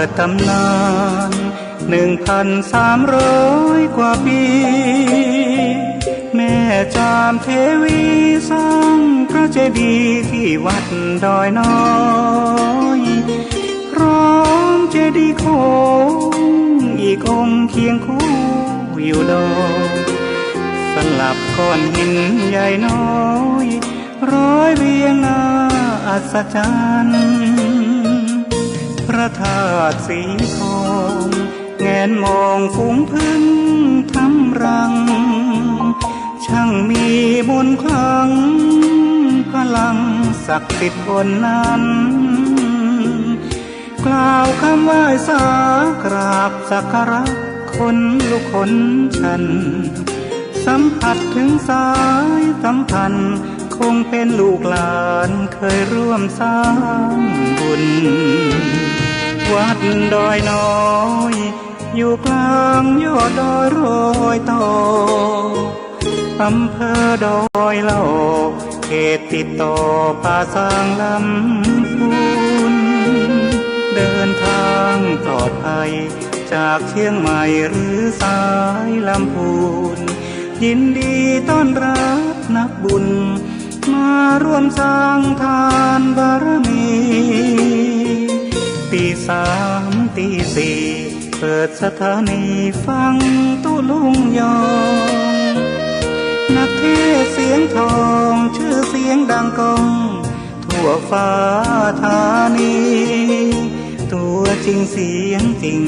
ดตำนาน1,300 กว่าปีแม่จามเทวีสร้างพระเจดีย์ที่วัดดอยน้อยพร้อมเจดีย์โค้งอีกองค์เคียงคู่อยู่ดอยสลับก้อนหินใหญ่น้อยร้อยเรียงหน้าอัศจรรย์พระธาตุสีทองแงนมองฝูงพึ่งทำรังช่างมีมนต์ขลังพลังศักดิ์สิทธิ์บนนั้นกล่าวคำไหว้สากราบสักการะคนลุกคนชันสัมผัสถึงสายสัมพันธ์คงเป็นลูกหลานเคยร่วมสร้างบุญวัดดอยน้อยอยู่กลางยอดดอยโรยต่ออำเภอดอยเหล่าเขตติดต่อป่าสางลำพูนเดินทางปลอดภัยจากเชียงใหม่หรือสายลำพูนยินดีต้อนรับนักบุญมาร่วมสร้างทานบารมีตี3 ตี 4เปิดสถานีฟังตุลุงยองนักเทศเสียงทองชื่อเสียงดังก้องทั่วฟ้าธานีตัวจริงเสียงจริง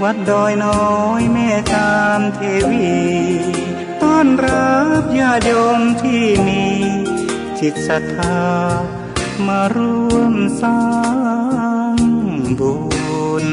วัดดอยน้อยแม่จามเทวีต้อนรับญาติโยมที่มีจิตศรัทธามาร่วมสร้างบุญ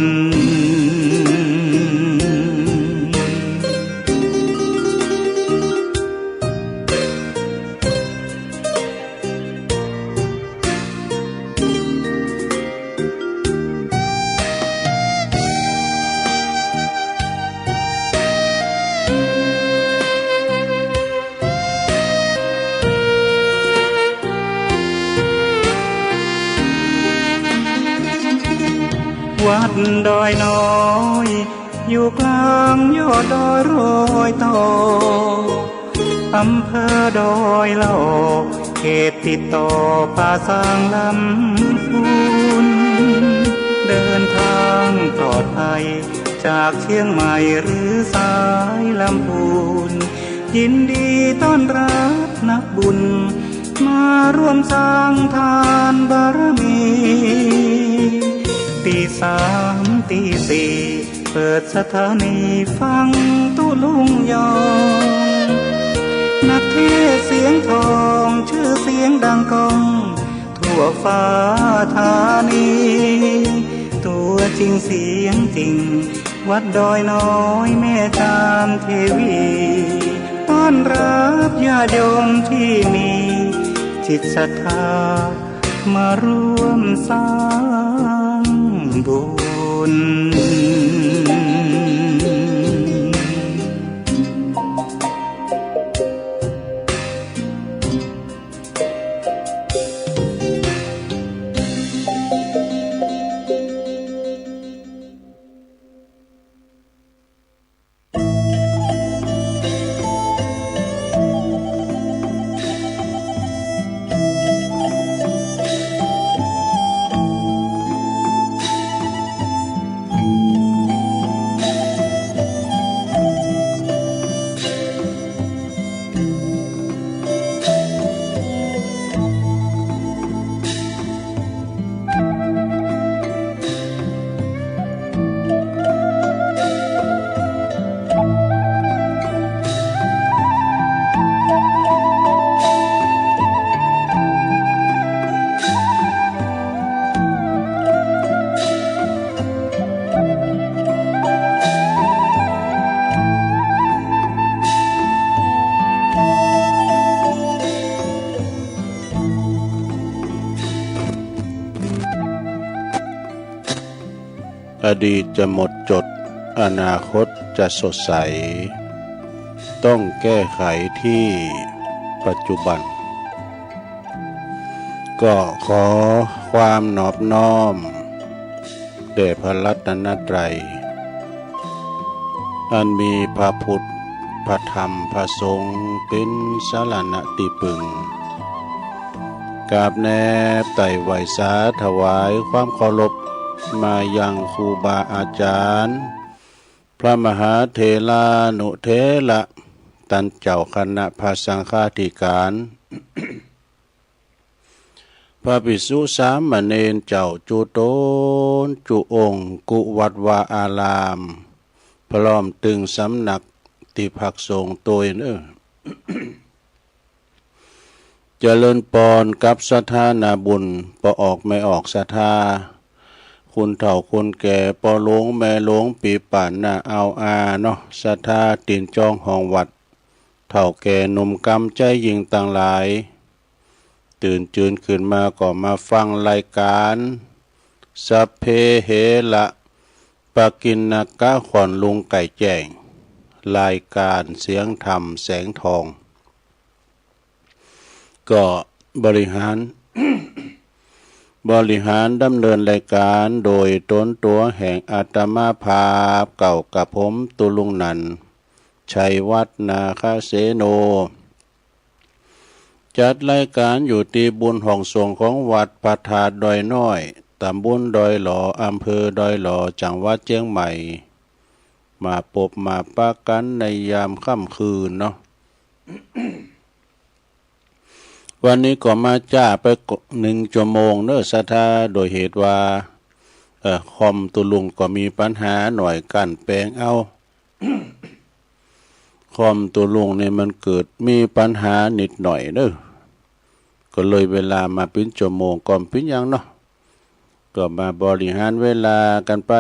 วัดดอยน้อยอยู่กลางยอดดอยโรยต่ออำเภอดอยเหล่าเขตติดต่อป่าสางลำพูนเดินทางปลอดภัยจากเชียงใหม่หรือสายลำพูนยินดีต้อนรับนักบุญมาร่วมสร้างทานบารมีตี3 ตี 4เปิดสถานีฟังตุลุงยองนักเทศเสียงทองชื่อเสียงดังก้องทั่วฟ้าธานีตัวจริงเสียงจริงวัดดอยน้อยแม่จามเทวีต้อนรับญาติโยมที่มีจิตศรัทธามาร่วมสร้างบุญอดีตจะหมดจดอนาคตจะสดใสต้องแก้ไขที่ปัจจุบันก็ขอความนอบน้อม แด่พระรัตนตรัยอันมีพระพุทธพระธรรมพระสงฆ์เป็นสรณะที่พึ่งกราบแนบไต่ไหวสาถวายความเคารพมายังครูบาอาจารย์พระมหาเถรานุเถระตันเจ้าคณะพระสังฆาธิการ พระภิกษุสามเณรเจ้าจุโตนจุองค์กุวัดวาอารามพร้อมตึงสำนักที่พักสงฆ์ตัวเนื้อ เจริญปอนกับศรัทธานาบุญปอออกไม่ออกศรัทธาคุณเฒ่าคุณแก่ปอหลวงแม่หลวงปีป่านหน้าเอาอาเนาะศรัทธาตินจองห้องวัดเฒ่าแก่หนุ่มกำใจยิงต่างหลายตื่นจืนขึ้นมาก็มาฟังรายการสัพเพเหระปะกินนกะขอนลุงไก่แจ้งรายการเสียงธรรมแสงทองก็บริหาร บริหารดำเนินรายการโดยตนตัวแห่งอาตมาภาพเก่ากับผมตุลุงนันชัยวัฒนาคาเสโนจัดรายการอยู่ที่บุญห้องส่งของวัดพระธาตุดอยน้อยตำบลดอยหล่ออำเภอดอยหล่อจังหวัดเชียงใหม่มาพบมาปะกันในยามค่ำคืนเนาะ วันนี้ก็มาจ้าไป1 ชั่วโมงเนอะศรัทธาโดยเหตุว่าคอมตุลุงก็มีปัญหาหน่อยกันแปลงเอา คอมตุลุงเนี่ยมันเกิดมีปัญหานิดหน่อยเนอะก็เลยเวลามาเป็นชั่วโมงก่อนเป็นยังเนาะก็มาบริหารเวลากันไป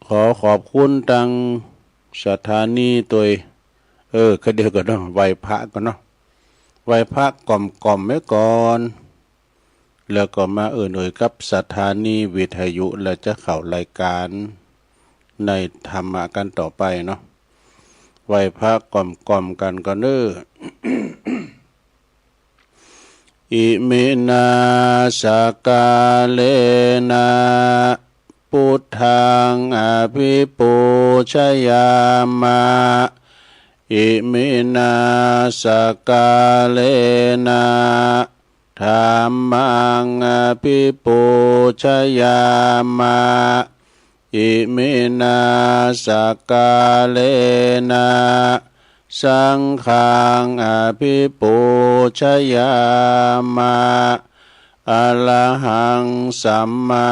ขอขอบคุณทางสถานีตัวก็เดี๋ยวก็เนาะไหว้พระก็เนาะไหว้พระกล่อมไว้ก่อนแล้วก็มากับสถานีวิทยุแล้วจะเข้ารายการในธรรมะกันต่อไปเนาะไหว้พระกล่อมกันก็เน้อ อิมินาสกาเลนะพุทธังอภิปูชยามะอิมินาสกาเลนะธัมมังอภิปูชยามะอิมินาสกาเลนะสังฆังอภิปูชยามะอะระหังสัมมา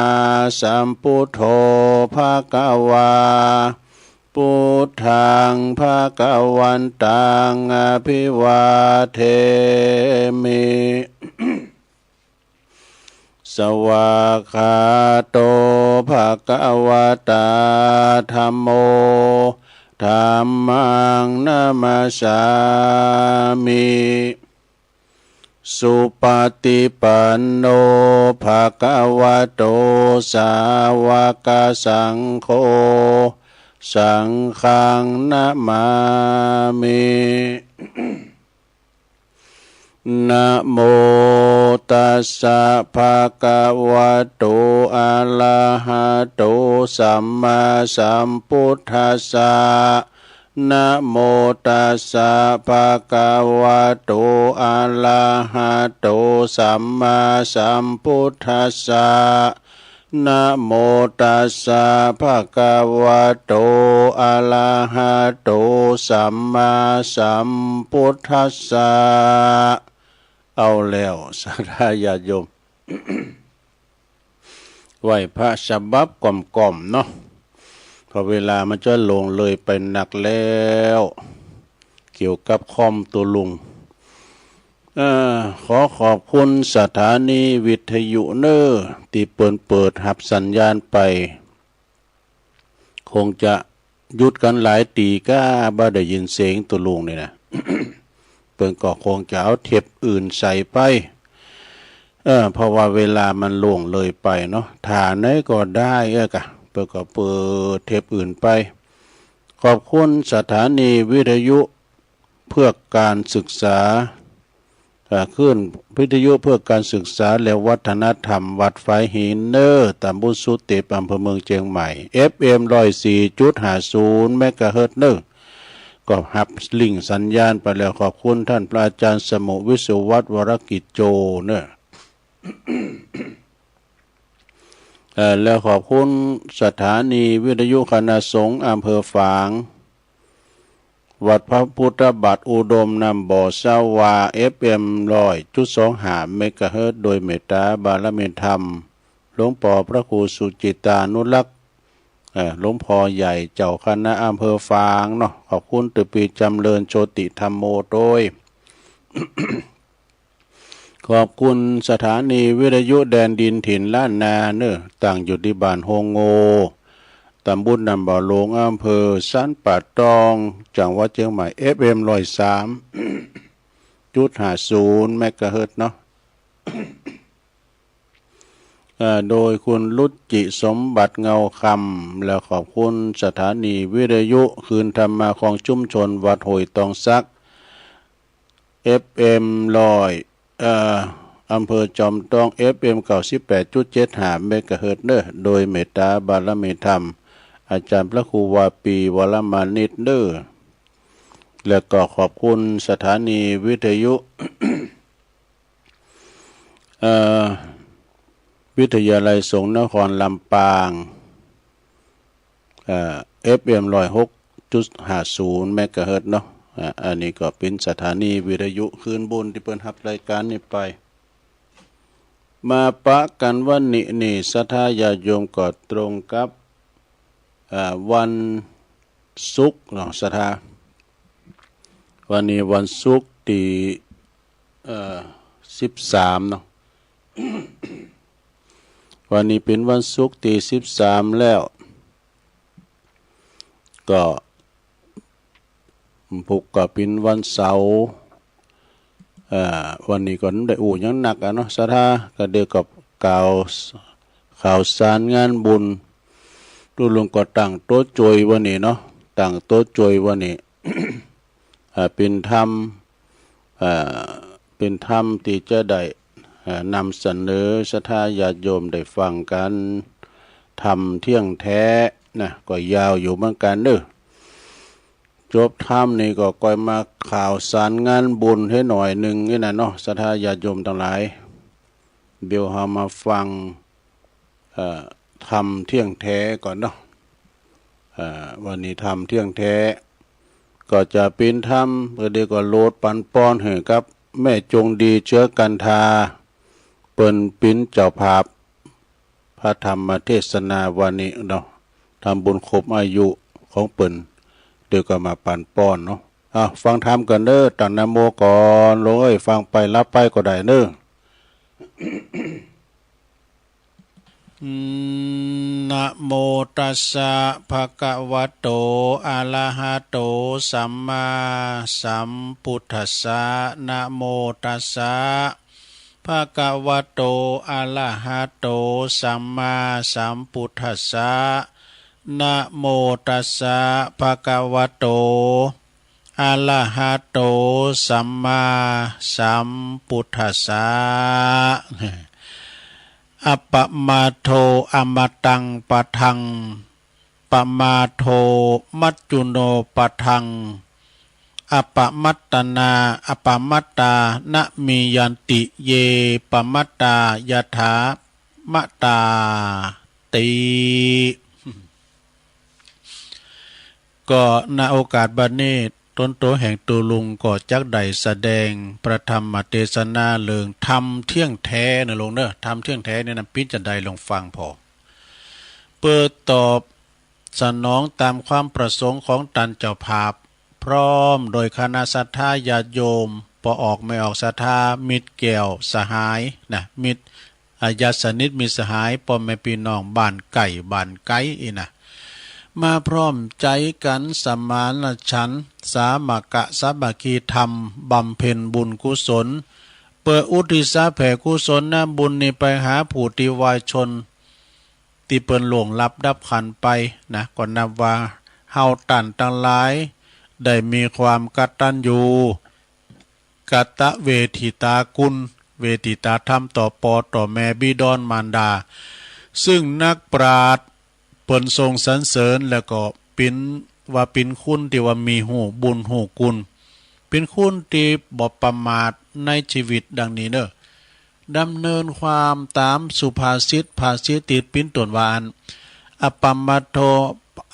สัมพุทโธภะคะวาพุทธังภะคะวันตังอภิวาเทมิ สวากขาโตภะคะวะตาธัมโมธัมมังนะมัสสามิสุปฏิปันโนภะคะวะโตสาวกสังโฆสังฆังนะมามินะโมตัสสะภะคะวะโตอะระหะโตสัมมาสัมพุทธัสสะนะโมตัสสะภะคะวะโตอะระหะโตสัมมาสัมพุทธัสสะนะโมตัสสะภะคะวะโตอะระหะโตสัมมาสัมพุทธัสสะเอาแล้วสาธุญาติโยม ไหว้พระฉบับกล่อมๆเนาะพอเวลามันจะลงเลยไปหนักแล้วเกี่ยวกับคอมตัวลุงขอขอบคุณสถานีวิทยุเนอร์ที่เปิดหับสัญญาณไปคงจะหยุดกันหลายตีก้าบ่ได้ยินเสียงตัวลุงนี่นะ เปิ่นก็คงจะเอาเทปอื่นใส่ไปเพราะว่าเวลามันล่วงเลยไปเนาะฐานไหนก็ได้กะเปิ่นก็เปิดเทปอื่นไปขอบคุณสถานีวิทยุเพื่อการศึกษา ขึ้นวิทยุเพื่อการศึกษาและวัฒนธรรมวัดไฟหินเนอร์ตำบลสุเตปอำเภอเมืองเชียงใหม่ FM 104.50 เมกะเฮิรตซ์เนอร์ก็หับลิงก์สัญญาณไปแล้วขอบคุณท่านพระอาจารย์สมุวิสุวัฒน์วรกิจโจเนอะ แล้วขอบคุณสถานีวิทยุคณะสงฆ์อำเภอฝางวัดพระพุทธบาทอุดมนำบ่อสาวา FM 100.25 เมกะเฮิรตซ์โดยเมตตาบารมีธรรมหลวงพ่อพระครูสุจิตานุรักษ์หลวงพ่อใหญ่เจ้าคณะอำเภอฝางเนาะขอบคุณตึปีจำเริญโชติธรรมโมโดย ขอบคุณสถานีวิทยุแดนดินถิ่นล้านนาเนอะตั้งอยู่ที่บ้านโฮงโงตำบลนำบ่อหลวงอำเภอสันป่าตองจังหวัดเชียงใหม่ FM 103.50 เมกะเฮิรตซ์เนาะ โดยคุณรุจิสมบัติเงาคำและขอบคุณสถานีวิทยุคืนธรรมาของชุมชนวัดห้วยตองซัก FM 100อำเภอจอมทอง FM 98.75 เมกะเฮิรตซ์เนอะโดยเมตตาบารมีธรรมอาจารย์พระครูวาปีวรมานิตเนอร์และก็ขอบคุณสถานีวิทยุ วิทยาลัยสงฆ์นครลำปางFM 106.50 เมกะเฮิรตซ์เนาะอันนี้ก็เป็นสถานีวิทยุคืนบุญที่เปิ้นรับรายการนี้ไปมาปะกันวันนี้นี่ศรัทธาญาติโยมก็ตรงกับวันศุกร์เนาะศรัทธาวันนี้วันศุกร์ที่13เนาะ วันนี้เป็นวันศุกร์ที่13แล้วก็พุกก็เป็นวันเสาร์วันนี้ก็ได้ยังหนักเนาะศรัทธาก็เดียวกับข่าวสารงานบุญดูลงก็ตั้งโต๊ะโจยวันนี้เนาะตั้งโต๊ะโจยวันนี้ เป็นธรรมที่จะได้นำเสนอศรัทธาญาติโยมได้ฟังกันทำเที่ยงแท้นะก็ยาวอยู่เหมือนกันเด้อจบธรรมนี่ก็ก่อยมาข่าวสารงานบุญให้หน่อยหนึ่งนี่นะเนาะศรัทธาญาติโยมทั้งหลายเดี๋ยวเรามาฟังทำเที่ยงแท้ก่อนเนาะวันนี้ทำเที่ยงแท้ก็จะเป็นธรรมเดี๋ยวก็โลดปันป้อนให้กับแม่จงดีเชื้อกันทาเปิ้นปิ้นเจ้าภาพพระธรรมเทศนาวันนี้เนาะทำบุญครบอายุของเปิ้นเดี๋ยวก็มาปันป้อนเนาะฟังธรรมกันเด้อตั้งนะโมก่อนลงฟังไปรับไปก็ได้เด้อ นะโมตัสสะภะคะวะโตอะระหะโตสัมมาสัมพุทธัสสะนะโมตัสสะภะคะวะโตอะระหะโตสัมมาสัมพุทธัสสะนะโมตัสสะภะคะวะโตอะระหะโตสัมมาสัมพุทธัสสะอปมาโทอมตังปะทังปมาโทมัจจุโนปะทังอปมัตตนาอปมัตตานะมียันติเยปมัตตายถามตาติก็ณโอกาสบัดนี้ต้นโตแห่งตูลุงก็จักได้แสดงประธรรมเทศนาเรื่องธรรมเที่ยงแท้นะลงเนอะธรรมเที่ยงแท้เนี่ยนะพิจารณาลงฟังพอเปิดตอบสนองตามความประสงค์ของตันเจ้าภาพพร้อมโดยคณะศรัทธาญาติโยมพอออกไม่ออกศรัทธามิตรแก้วสหายนะมิตรญาติสนิทมิตรสหายพ่อแม่พี่น้องบ้านไก่บ้านไก่อีนะมาพร้อมใจกันสมานฉันท์สามัคคะสามัคคีธรรมบำเพ็ญบุญกุศลเปิดอุทิศแผ่กุศลน้ำบุญนี้ไปหาผู้ที่วายชนที่เปิ้นหลวงลับดับขันไปนะก็นับว่าเฮาตันทั้งหลายได้มีความกตัญญู กัตตะเวทิตากุลเวทิตาธรรมต่อปอต่อแม่บิดอนมารดาซึ่งนักปราชญ์เปิ้นทรงสรรเสริญแล้วก็เป็นว่าเป็นคุณที่ว่ามีหูบุญหูกุลเป็นคุณที่บ่ประมาทในชีวิตดังนี้เนอะดำเนินความตามสุภาษิตภาษิตติดปิ้นตนวานอปัมมัตโท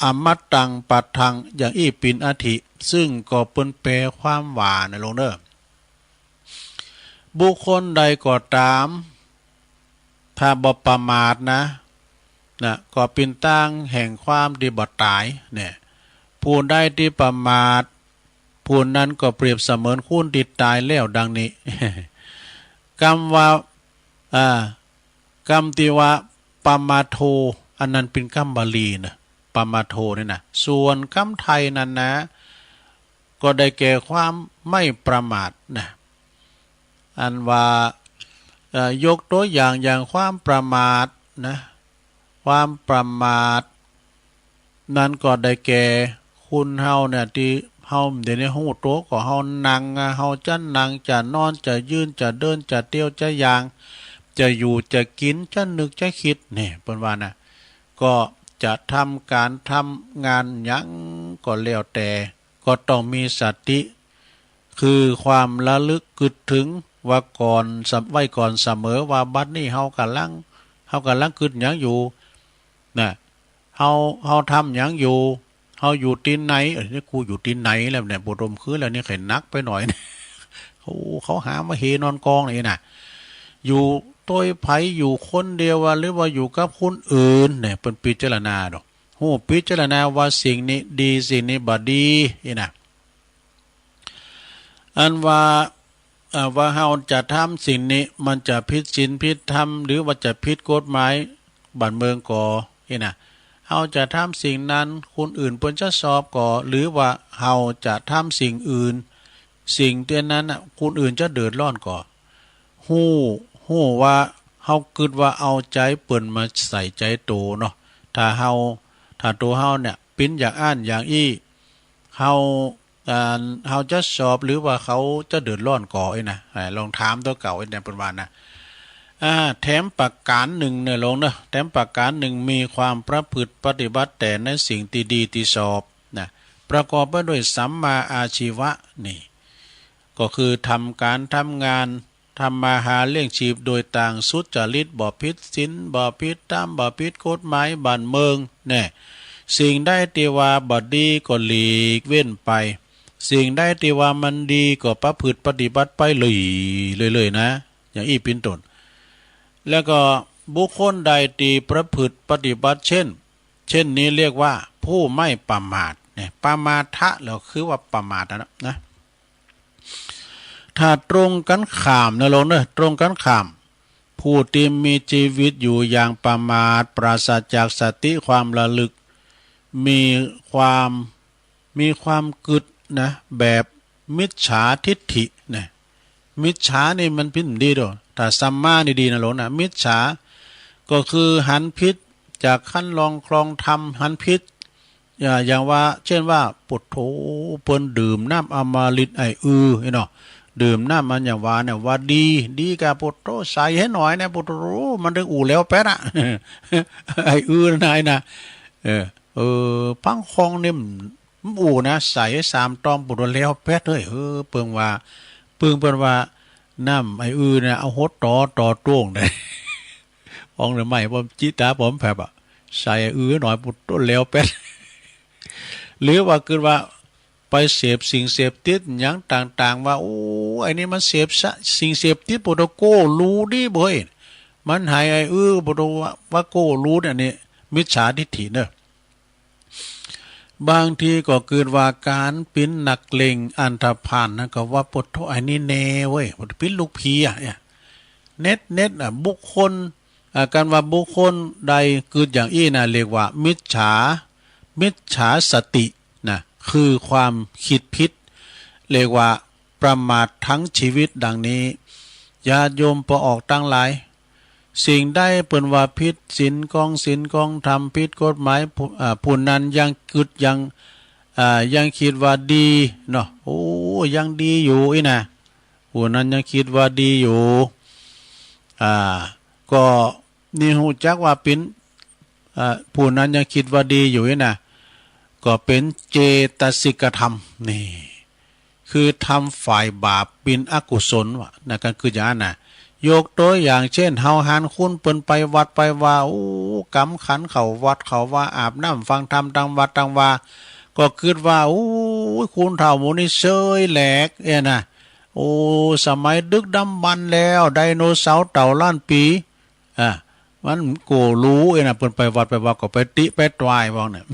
อมัตตังปัตทังอย่างอี้ปินอธิซึ่งก็เปิ้นแปลความว่านะลงเด้อบุคคลใดก็ตามถ้าบ่ประมาทนะก็เป็นตั้งแห่งความดีบ่ตายเนี่ยผู้ใดที่ประมาทผู้นั้นก็เปรียบเสมือนคนที่ตายแล้วดังนี้ กรรมว่ากรรมที่ว่าปามาโทอันนั้นเป็นคำบาลีนะปามาโทนี่นะส่วนคำไทยนั้นนะก็ได้แก่ความไม่ประมาทนะอันว่ายกตัวอย่างความประมาทนะความประมาทนั้นก็ได้แก่คุณเฮาเนี่ยที่เฮาเดี๋ยวนี้หูโตก็เฮานั่งเฮาจะนั่งจะนอนจะยืนจะเดินจะเที่ยวจะย่างจะอยู่จะกินจะนึกจะคิดนี่เปิ้นว่านะก็จะทำการทำงานหยังก็แล้วแต่ก็ต้องมีสติคือความระลึกกึดถึงว่าก่อนไว้ก่อนเสมอว่าบัดนี้เฮากำลังกึดหยังอยู่นะเฮาทำหยังอยู่เฮาอยู่ที่ไหนนี่กูอยู่ที่ไหนแล้วเนี่ยบรมคือแล้วนี่ไข่นักไปหน่อย เขาหามาเฮนอนกองนี่น่ะอยู่ตัวไผอยู่คนเดียวหรือว่าอยู่กับคนอื่นเนี่ยเป็นพิจารณาดอกหูพิจารณาว่าสิ่งนี้ดีสิ่งนี้บ่ดีนี่น่ะอันว่าเฮาจะทำสิ่งนี้มันจะผิดศีลผิดธรรมหรือว่าจะผิดกฎหมายบ้านเมืองก่อนี่น่ะเฮาจะทำสิ่งนั้นคนอื่นเพิ่นจะสอบก่อหรือว่าเฮาจะทำสิ่งอื่นสิ่งเตือนนั้นคนอื่นจะเดือดร้อนก่อฮู้ว่าเฮาคิดว่าเอาใจเปิ้นมาใส่ใจโตเนาะถ้าตัวเฮาเนี่ยปิ้นอยากอ่านอย่างอี้เฮาจะสอบหรือว่าเขาจะเดือดร้อนก่อนะลองถามตัวเก่าเนี่ยเปิ้นว่านะแถมประการหนึ่งเนี่ยลงเนอะแถมประการหนึ่งมีความประพฤติปฏิบัติแต่ในสิ่งที่ดีที่ชอบนะประกอบไปด้วยสัมมาอาชีวะนี่ก็คือทำการทำงานทำมาหาเลี้ยงชีพโดยต่างสุจริตบ่ผิดศีลบ่ผิดธรรมบ่ผิดกฎหมายบ้านเมืองเนี่ยสิ่งได้ที่ว่าบ่ดีก็หลีกเว้นไปสิ่งได้ที่ว่ามันดีก็ประพฤติปฏิบัติไปเลยนะอย่างอี้เป็นต้นแล้วก็บุคคลใดที่ประพฤติปฏิบัติเช่นนี้เรียกว่าผู้ไม่ประมาทเนี่ยปมาทะแล้วคือว่าประมาทนะถ้าตรงกันข้ามนะลงเนอะตรงกันข้ามผู้ที่มีชีวิตอยู่อย่างประมาทปราศจากสติความระลึกมีความกึดนะแบบมิจฉาทิฏฐินะมิจฉานี่มันพิษดีด้วยถ้าสัมมานี่ดีนะหลงนะมิจฉาก็คือหันพิษจากขั้นลองคลองทำหันพิษอย่างว่าเช่นว่าปุถโธเปิ้นดื่มน้ำอมฤตเนาะดื่มน้ำมันอย่างว่าเนี่ยว่าดีกับปุถโธใส่ให้หน่อยนะปุถโธมันถึงอู่แล้วแป๊ดอ่ะ นายนะพังคองเนี่ยอู่นะใส่ให้3 ตอมปุถโธแล้วแป๊ดเลยเปิงว่าน้ำเนี่ยเอาหดต่อต้วงได้องหรือไม่ผมจิตาผมแผบใส่หน่อยปุถโธแล้วแป๊ดหรือว่าเกิดว่าไปเสพสิ่งเสพติดอย่างต่างๆว่าโอ้ไอ้นี่มันเสพสิ่งเสพติดปุถโธรู้ดิบ่ยมันหายปุถโธว่าโกรู้เนี่ยนี่มิจฉาทิฏฐิเนอะบางทีก็เกิดว่าการปิ้นนักเลงอันธพาลนะก็ว่าปุถโธไอ้นี่แน่เว้ยปิ้นลูกผีเนี่ยเน็ตบุคคลการว่าบุคคลใดเกิดอย่างอี้นะเรียกว่ามิจฉาสตินะคือความคิดผิดเรียกว่าประมาททั้งชีวิตดังนี้ญาติโยมพอออกตั้งหลายสิ่งได้เปิ้นว่าผิดศีลกองธรรมผิดกฎหมายผู้นั้นยังกึดยังคิดว่าดีเนาะโอ้ยังดีอยู่นะ ผู้นั้นยังคิดว่าดีอยู่ก็นี่หูจักว่าเป็นผู้นั้นยังคิดว่าดีอยู่นะก็เป็นเจตสิกธรรมนี่คือทำฝ่ายบาปเป็นอกุศลวะนั่นก็คืออย่างนั้นยกตัวอย่างเช่นเฮาหันคุณเปิ้นไปวัดไปว่าโอ้กำขันเขาวัดเขาว่าอาบน้ำฟังธรรมตังวัดตังว่าก็คิดว่าโอ้คุณเฒ่าหมูนี่เซยแหลกนะโอ้สมัยดึกดำบรรพ์แล้วไดโนเสาร์เต่าล้านปีมันโกรู้นะเปิ้นไปวัดไปว่าก็ไปติไปตวายว่าเนี่ย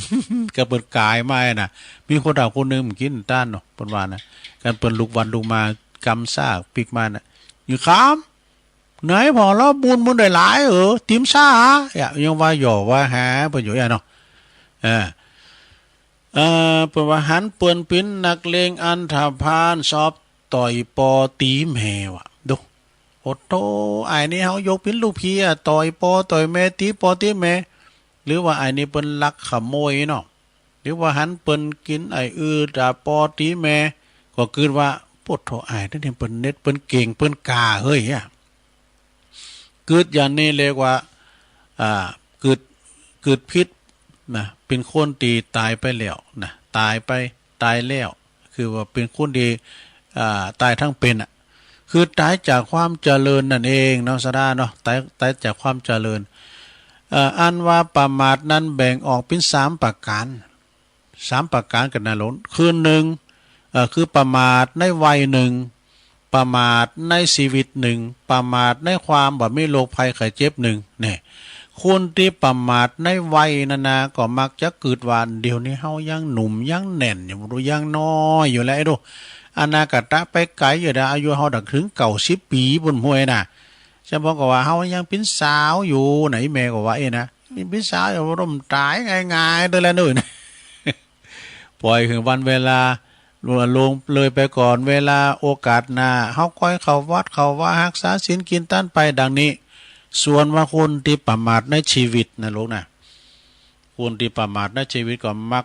ก็เปิ้นกายมาน่ะมีคนเฒ่าคนนึงกินต้านเนาะเปิ้นว่านะการเปิ้นลุกวันลุกมากำซากปิกมาน่ะอยู่ค้ามไหนพอเราบุญมันได้หลายติมซ่ายังว่าหย่อว่าหาเปิ้นอยู่เนาะเปิ้นว่าหันเปิ้นเป็นนักเลงอันธพาลชอบต่อยปอตีแม่ว่ะดูโอ้โตไอ้นี่เฮายกเป็นลูกพี่ต่อยปอต่อยแม่ตีปอตีแม่หรือว่าไอ้นี่เปิ้นลักขโมยเนาะหรือว่าหันเปิ้นกินไอ้ดาปอตีแม่ก็คิดว่าปวดโถไอ้นี่เปิ้นเน็ตเปิ้นเก่งเปิ้นกาเฮ้ยเกิดอย่างนี้เรียกว่าเกิดพิษนะเป็นคนดีตายไปแล้วนะตายแล้วคือว่าเป็นคนดีตายทั้งเป็นคือตายจากความเจริญนั่นเองเนาะสดาเนาะตายจากความเจริญอันว่าประมาทนั้นแบ่งออกเป็น3ประการกันนะหลนคือ1คือประมาทในวัย1ประมาทในชีวิต1ประมาทในความบ่มีโรคภัยไข้เจ็บ1นี่คนที่ประมาทในวัยนานาก็มักจะเกิดว่าเดี๋ยวนี้เฮายังหนุ่มยังแน่นอยู่รู้ยังน้อยอยู่แล้วไอ้ดูอนาคตไปไกลอยู่นะอายุเฮาดักถึง90 ปีบนห้วยน่ะใช่บ่ก็ว่าเฮายังเป็นสาวอยู่ไหนแม่ก็ว่านะเป็นสาวอยู่ร่มตายง่ายๆเด้อแล้วนู่น ปล่อยถึงวันเวลาลงเลยไปก่อนเวลาโอกาสหน้าเฮาค่อยเข้าวัดเข้าว่ารักษาศีลกินต้านไปดังนี้ส่วนว่าคนที่ประมาทในชีวิตนะลูกนะคนที่ประมาทในชีวิตก็มัก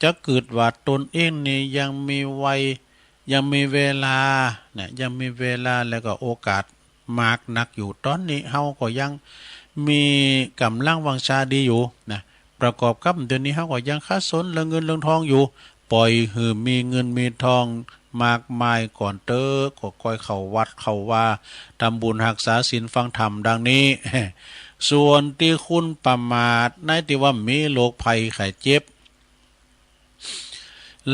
จะเกิดว่าตนเองนี่ยังมีวัยยังมีเวลาเนี่ยยังมีเวลาแล้วก็โอกาสมากนักอยู่ตอนนี้เฮาก็ยังมีกำลังวังชาดีอยู่นะประกอบกับเดี๋ยวนี้เฮาก็ยังค้าสนเรื่องเงินเรื่องทองอยู่ปล่อยหือมีเงินมีทองมากมายก่อนก็ค่อยเข้าวัดเข้าว่าทำบุญรักษาศีลฟังธรรมดังนี้ ส่วนที่คุณประมาทในที่ว่ามีโรคภัยไข้เจ็บ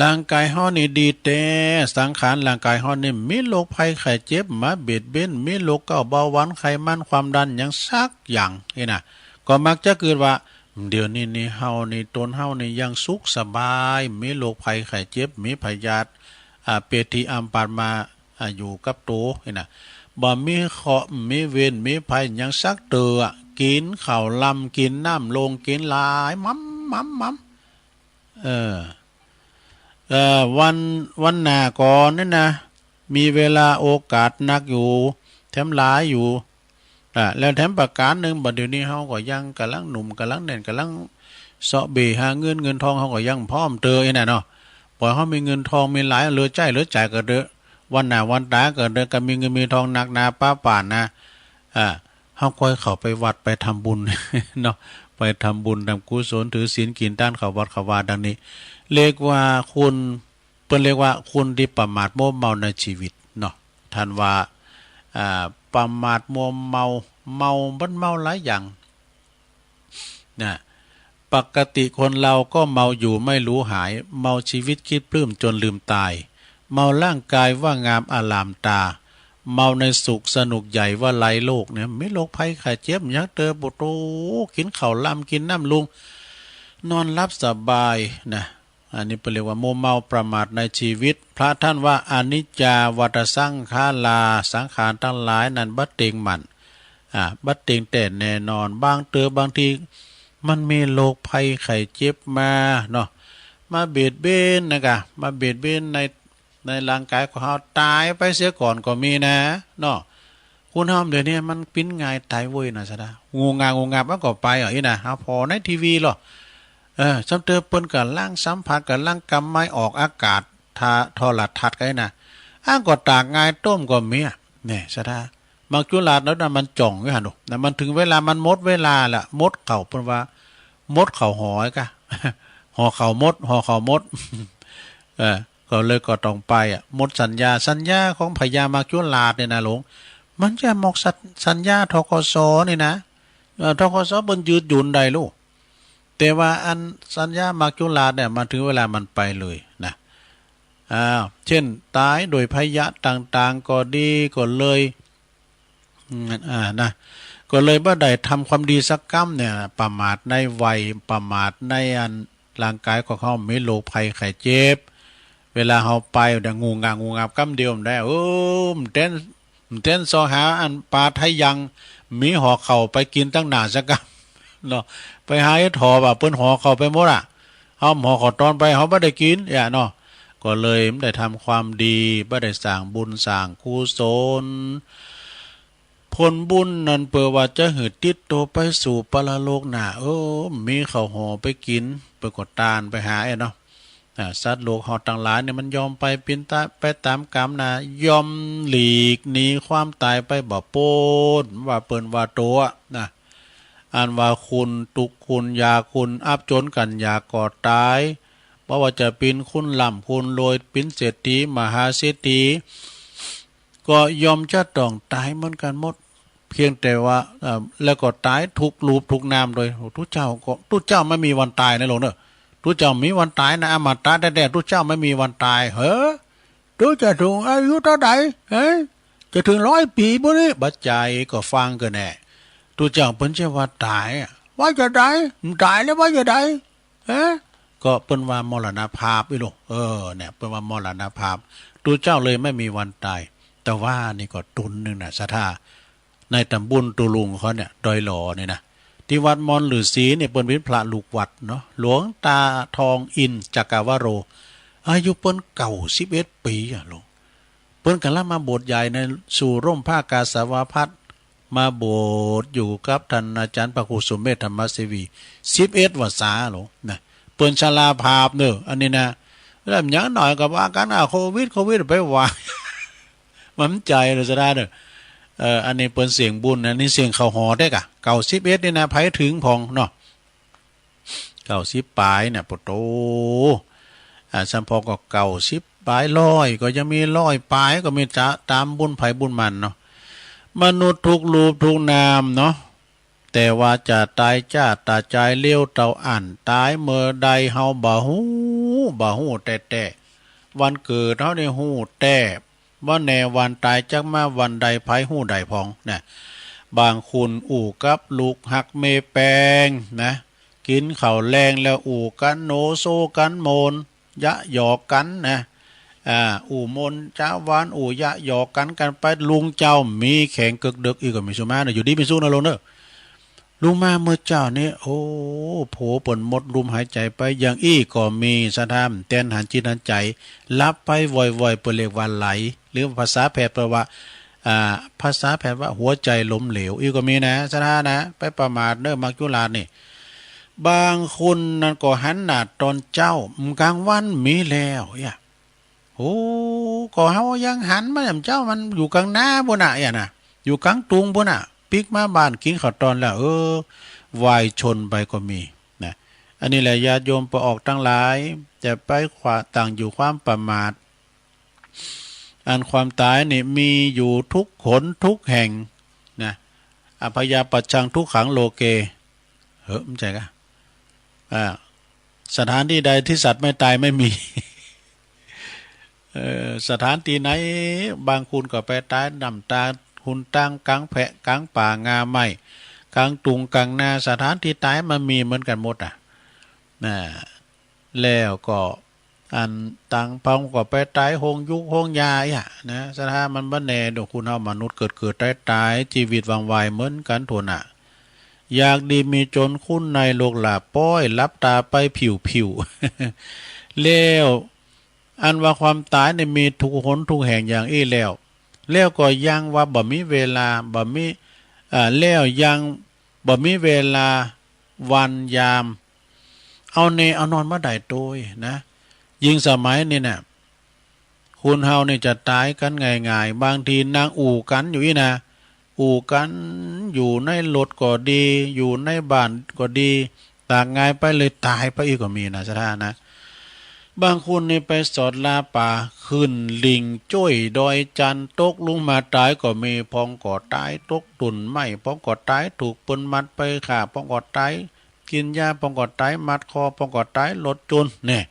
ร่างกายเฮานี่ดีแต่สังขารร่างกายเฮานี่มีโรคภัยไข้เจ็บมาเบียดเบียนมีโรคเบาหวานไขมันความดันอย่างสักอย่างนี่นะก็มักจะเกิดว่าเดี๋ยวนี้นี่เฮานี่ตนเฮานี่ยังสุขสบายมีโรคภัยไข้เจ็บมีพยาธิเปทีอัมปามาอยู่กับตัวนี่นะบ่มีเคราะห์มีเวรมีภัยยังสักเตือกินข้าวลำกินน้ำลงกินหลายมัมวันหน้าก่อนนี่นะมีเวลาโอกาสนักอยู่แถมหลายอยู่แล้วแถมประการหนึ่งบัดเดี๋ยวนี้เฮาก็ยังกำลังหนุ่มกำลังแน่นกำลังเสาะเบหาเงินทองเฮาก็ยังพร้อมเตยน่ะเนาะปล่อยเฮามีเงินทองมีหลายเหลือจ่ายก็เด้อวันหน้าวันตาก็เด้อก็มีเงินมีทองหนักหนาป้าป่านนะเฮาค่อยเข้าไปวัดไปทำบุญ เนาะไปทำบุญทำกุศลถือศีลกินต้านเข้าวัดเข้าวาดังนี้เรียกว่าคุณเปิ้นเรียกว่าคุณที่ประมาทโมเมาในชีวิตเนาะท่านว่าประมาทมัวเมาบัดเมาหลายอย่างนะปกติคนเราก็เมาอยู่ไม่รู้หายเมาชีวิตคิดปลื้มจนลืมตายเมาร่างกายว่างามอลามตาเมาในสุขสนุกใหญ่ว่าไร้โลกเนี่ยไม่โรคภัยไข้เจ็บยักเตอบุโตกินข้าวล่ำกินน้ำลุงนอนรับสบายนะอันนี้เรียกว่ามัวเมาประมาทในชีวิตพระท่านว่าอนิจจาวัฏสังขาราสังขารทั้งหลายนั้นบัดเต็งมันบัดเต็งแต่แน่นอนบางทีมันมีโรคภัยไข้เจ็บมาเนาะมาเบียดเบียนนะคะมาเบียดเบียนในร่างกายของเราตายไปเสียก่อนก็มีนะเนาะคุณทำเดี๋ยวนี้มันปิ้นง่ายตายเว้ยนะซะนะงูงามันก็ไปนะพอในทีวีหรอซ้ำเติมเปิ้นกับล่างสัมผัสกับล่างกำไม้ออกอากาศทาโทรทัศน์กันนะ อ้างก็ตากงายต้มก็เมียเนี่ยสะท่ามักจุลาดแล้วนะมันจ่องไว้หั่นน่ะมันถึงเวลามันหมดเวลาละมดเข่าเพิ่นว่ามดเข่าหอยกะ ห่อเข่ามดห่อเข่ามด ก็เลยก็ต้องไปหมดสัญญาของพญามักจุลาดเนี่ยนะหลวงมันจะหมกสัญญาทกสนี่นะทกสบนยืดหยุ่นใดลูกแต่ว่าอันสัญญามักจุลาดเนี่ยมันถึงเวลามันไปเลยนะเช่นตายโดยพยะต่างๆก็ดีก็เลยนะก็เลยบ่ได้ทำความดีสักกรรมเนี่ยประมาทในวัยประมาทในอันร่างกายของเขาไม่โรคภัยไข้เจ็บเวลาเขาไปเดี๋ยวงูงาบกำเดียวมันได้เต้นซอหาอันปลาไทยยังมีห่อเข่าไปกินตั้งหนาสักกำเนาะไปหาไอ้ถอแบบเปิ้นห่อเข่าไปหมดเอาห่อเข่าตอนไปเขาไม่ได้กินเนาะก็เลยไม่ได้ทำความดีไม่ได้สร้างบุญสร้างกุศลผลบุญนั้นเปิดว่าจะหืดติดตัวไปสู่ปรโลกหน้ามีข้าวห่อไปกินไปกดตานไปหาเนาะสัตว์โลกหอต่างหลายเนี่ยมันยอมไปเป็นไปตามกรรมนะยอมหลีกหนีความตายไปบ่โปนว่าเปิ้นว่าโตนะอันว่าคุณตุกคุณยาคุณอับจนกันยาก่อตายเพราะว่าจะเป็นคุณล่ำคุณรวยเป็นเศรษฐีมหาเศรษฐีก็ยอมจะต้องตายเหมือนกันหมดเพียงแต่ว่าแล้วก็ตายทุกรูปทุกนามโดยทุกเจ้าไม่มีวันตายนะหลวงเนอะทุกเจ้ามีวันตายนะอมตะแด่ๆทุกเจ้าไม่มีวันตายทุกจะถึงอายุเท่าไหร่จะถึง100 ปีบ่นี่บัดใจก็ฟังกันแน่ทุกเจ้าเพิ่นจะว่าตายว่าจะได้ตายแล้วว่าจะได้ก็เปิ้นว่ามรณภาพอีหลงเนี่ยเปิ้นว่ามรณภาพทุกเจ้าเลยไม่มีวันตายแต่ว่านี่ก็ตุนนึงนะศรัทธาในตำบลตุลุงเขาเนี่ยดอยหล่อนี่นะที่วัดมอนหรือศรีเนี่ยเปิ้นเป็นพระลูกวัดเนาะหลวงตาทองอินจักรวโรอายุเปิ้นเก่า11 ปีหลวงเปิ้นกันละมาโบสถ์ใหญ่ในสู่ร่มผ้ากาสาวพัสมาโบสถ์อยู่กับท่านอาจารย์พระครูสมเด็จธรรมเสวี11 พรรษาหลวงนะเปิ้นชราภาพเนอะอันนี้นะแล้วอย่างหน่อยกับว่ากันโควิดไปว่ามันใจเลยจะได้เนอะอันนี้เปิ้นเสียงบุญอันนี้เสียงเขาหอได้กะเก่า11นี่นะไผถึงพองเนาะ90 ปลายเนี่ยปโตสัมพอก็90 ปลาย100ก็ยังมี100 ปลายก็มีจะตามบุญไผบุญมันเนาะมนุษย์ทุกรูปทุกนามเนาะแต่ว่าจะตายจ้าตาใจเลี้ยวเตาอ่านตายเมื่อใดเฮาบ่ฮู้แต่วันเกิดเฮาได้ฮู้แต่ว่าแน่วันตายจักมาวันใดไผฮู้ใดพองนะบางคุณอู่กับลูกหักเมแปงนะกินข้าวแรงแล้วอู่กันโนโซกันโมนยะหยอกกันนะอู่มนจ้าวานอู่ยะหยอกกันไปลุงเจ้ามีแข่งกึกดึกอีกก็มีสุมานะอยู่ดีมีสู้นะลงเนอะลุงมาเมื่อเจ้านี้โอ้โผปนหมดลุมหายใจไปอย่างอี้ก็มีสะทามเต้นหันจิตหันใจรับไปว่อยๆเปเรียกว่าไหลหรือภาษาแพทย์แปลว่าภาษาแพทย์ว่าหัวใจล้มเหลวอีกก็มีนะสะทานะไปประมาทเน้อมักจุลานี่บางคนนั่นก็หันหน้าตอนเจ้ากลางวันมีแล้วโอ้ก็เฮายังหันมาเจ้ามันอยู่กลางหน้าบ่น่ะน่ะอยู่กลางตุงบ่น่ะปิกมาบ้านกินข้าวตอนแล้ววายชนไปก็มีนะอันนี้แหละญาติโยมไปออกตั้งหลายจะไปขวาต่างอยู่ความประมาทอันความตายนี่มีอยู่ทุกขนทุกแห่งนะอภยาปัจจังทุกขังโลเกไม่ใช่กะสถานที่ใดที่สัตว์ไม่ตายไม่มี สถานที่ไหนบางคุณก็ไปตายนำตาหุ่นตั้งกลางแพะกลางป่างาไม้กลางตุงกลางนาสถานที่ตายมันมีเหมือนกันหมดแล้วก็อันตังพองก็ไปตายหงยุกหงยานะสถานมันบ่แน่ดอกคุณเฮามนุษย์เกิดตายชีวิตวังไวเหมือนกันทั่วหน้าอยากดีมีจนคุณในโลกหลาป้อยรับตาไปผิวแล้วอันว่าความตายเนี่ยมีทุกหนทุกแห่งอย่างอี้แล้วก็ยังว่าบ่มีเวลาบ่มีแล้วยังบ่มีเวลาวันยามเอานอนมาได้โดยนะยิ่งสมัยนี่น่ะ คุณเฮาเนี่ยจะตายกันง่ายๆบางทีนางอู่กันอยู่นี่นะอู่กันอยู่ในรถก็ดีอยู่ในบ้านก็ดีตากง่ายไปเลยตายไปอีกก็มีนะสถานะบางคนนี่ไปสอดลาป่าขึ้นลิงจ้อยดอยจันตกลงมาตายก็มีพองก่อตายตกตุ่นไหมพองก่อตายถูกปืนมัดไปฆ่าพองก่อตายกินยาพองก่อตายมัดคอพองก่อตายรถจนเนี่ย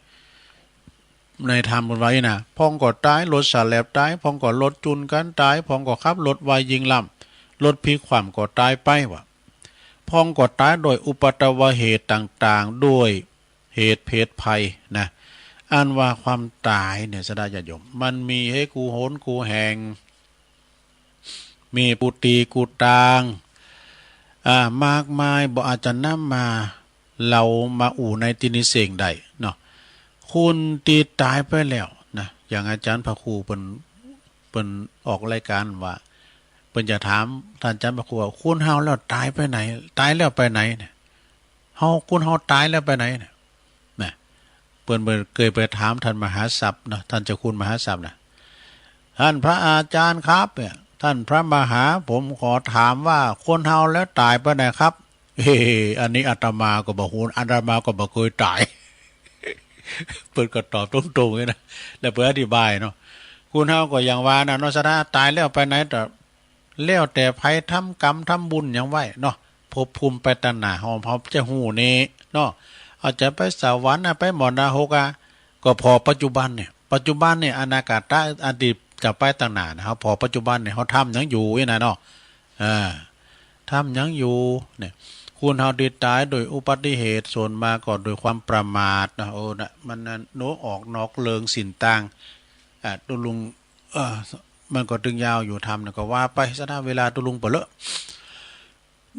ในธรรมบนไว้นะพองก่อตายรถสาแลบตายพองก่อรถจุนกันตายพองก่อขับรถวายยิงลำรถพีความก่อตายไปวะพองก่อตายโดยอุปัตวเหตุต่างๆด้วยเหตุเพศภัยนะอันว่าความตายเนี่ยสดาญาติโยมมันมีให้กูโหนกูแหงมีปูตีกูตางมากมายบ่อาจจะนำมาเรามาอู่ในตินิเสงใดเนาะคุณตีตายไปแล้วนะอย่างอาจารย์พระครูเป็นออกรายการว่าเพิ่นจะถามท่านอาจารย์พระครูว่าคุณเฮาแล้วตายไปไหนตายแล้วไปไหนเนี่ยเฮาคุณเฮาตายแล้วไปไหนเนี่ยนะเพิ่นเคยไปถามท่านมหาศัพท์นะท่านเจ้าคุณมหาศัพท์นะท่านพระอาจารย์ครับเนี่ยท่านพระมหาผมขอถามว่าคนเฮาแล้วตายไปไหนครับอันนี้อาตมาก็บอกฮู้อาตมาก็บ่เคยตายเปิดก็ตอบตรงๆเลยนะแล้วเปิดอธิบายเนาะคุณเฮาก็อย่างว่านะเนาะสนะตายแล้วไปไหนแต่แล้วแต่ไผทำกรรมทำบุญหยังไว้เนาะภพภูมิไปตหน้าเฮาจะฮู้นี่เนาะอาจจะไปสวรรค์ไปมรณะหกก็พอปัจจุบันเนี่ยอนาคตอดีตจะไปต่างหน้านะครับพอปัจจุบันเนี่ยเฮาทำหยังอยู่นี่นะเนาะทำหยังอยู่เนี่ยคุณเฮาได้ตายโดยอุบัติเหตุส่วนมาก็โดยความประมาทนะนะมันโนออกนอกเลิงสินต่างตุลุงมันก็ตึงยาวอยู่ทำนะก็ว่าไปซะนะเวลาตุลุงเปเลอะ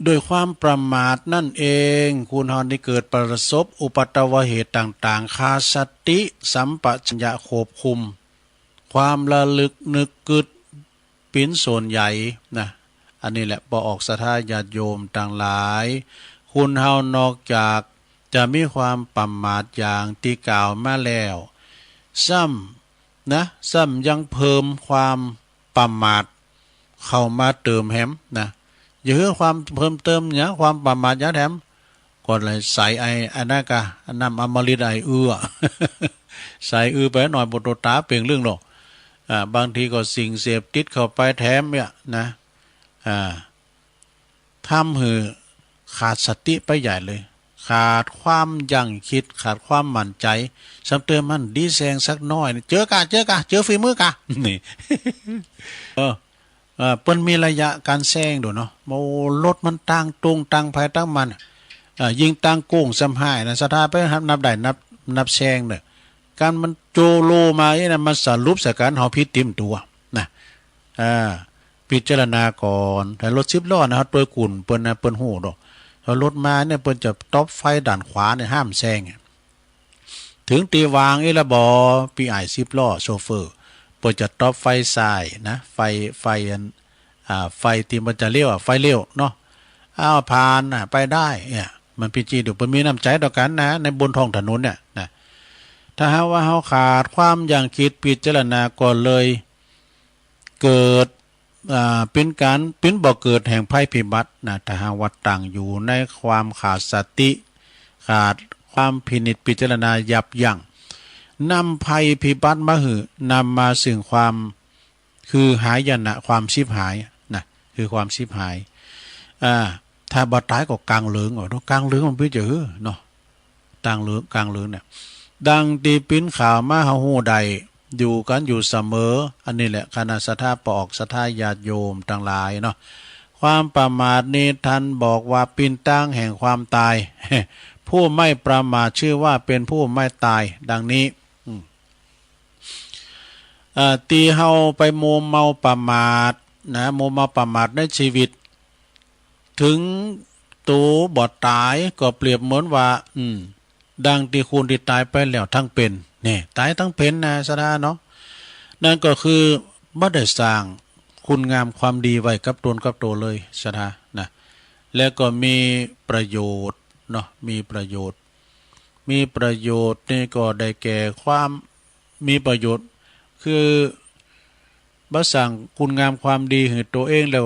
โดยความประมาทนั่นเองคุณเฮาได้เกิดประสบอุปัตวเหตุต่างๆขาดสติสัมปชัญญะควบคุมความระลึกนึกกึดปิ้นส่วนใหญ่นะอันนี้แหละพอออกศรัทธาญาติโยมต่างหลายคุณเฮานอกจากจะมีความประมาทอย่างที่กล่าวมาแล้วซ้ำยังเพิ่มความประมาทเข้ามาเติมแฮมนะอย่าเพื่อความเพิ่มเติมเนี่ยความประมาทยะแถมก็เลยใส่อันนั้นกะน้ำอมฤตใส่ไปหน่อยบทตาเปล่งเรื่องหรอกบางทีก็สิ่งเสพติดเข้าไปแถมเนี่ยนะทำให้ขาดสติไปใหญ่เลยขาดความยั้งคิดขาดความมั่นใจสัมเติมมันดีแซงสักน้อยเจอกะเจอฝีมือกะนี่เปิ้นมีระยะการแซงดูเนาะโมรถมันตั้งตรงตั้งภายตั้งมันยิงตั้งโก้งซ้ำหายนะสถาไปนับได้นับแซงเนี่ยการมันโจโลมาเนี่ยนะมันสรุปสการเฮาผิดติ่มตัวนะพิจารณาก่อนแต่รถ10 ล้อนะครับตัวกุ่นเปิ้นหูดอกพอรถมาเนี่ยเปิ้นจะต็อปไฟด้านขวาเนี่ยห้ามแซงถึงตีวางละบอปีไอ10 ล้อโชเฟอร์เปิ้นจะต็อปไฟซ้ายนะไฟที่มันจะเลี้ยวไฟเลี้ยวเนาะผ่านไปได้เนี่ยมันพิจิตรเปิ้นมีน้ำใจต่อกันนะในบนท้องถนนเนี่ยนะถ้าหากว่าเฮาขาดความยั้งคิดพิจารณาก่อนเลยเกิดเป็นบ่เกิดแห่งภัยพิบัตินะถ้าหากว่าตั้งอยู่ในความขาดสติขาดความพินิจพิจารณายับยั้งนำภัยพิบัติมานำมาซึ่งความคือหายนะความชิบหายนะคือความชิบหายถ้าบ่ตายก็กลางเหลืองกลางเหลืองมันพิจือเนาะกลางเหลืองเนี่ยดังที่ปิ้นข่าวมาเฮาฮู้ใดอยู่กันอยู่เสมออันนี้แหละคณะสัทธาปอกสัทธาญาติโยมทั้งหลายเนาะความประมาทนี้ท่านบอกว่าปินตั้งแห่งความตายผู้ไม่ประมาทชื่อว่าเป็นผู้ไม่ตายดังนี้ตีเฮาไปมัวเมาประมาทนะมัวเมาประมาทในชีวิตถึงตัวบ่ตายก็เปรียบเหมือนว่าดังที่คุณที่ตายไปแล้วทั้งเป็นนี่ตายทั้งเป็นนะสดาเนาะนั่นก็คือบ่ได้สร้างคุณงามความดีไว้กับตนกับตัวเลยสดานะแล้วก็มีประโยชน์เนาะมีประโยชน์นี่ก็ได้แก่ความมีประโยชน์ คือบัสั่งคุณงามความดีให้ตัวเองแล้ว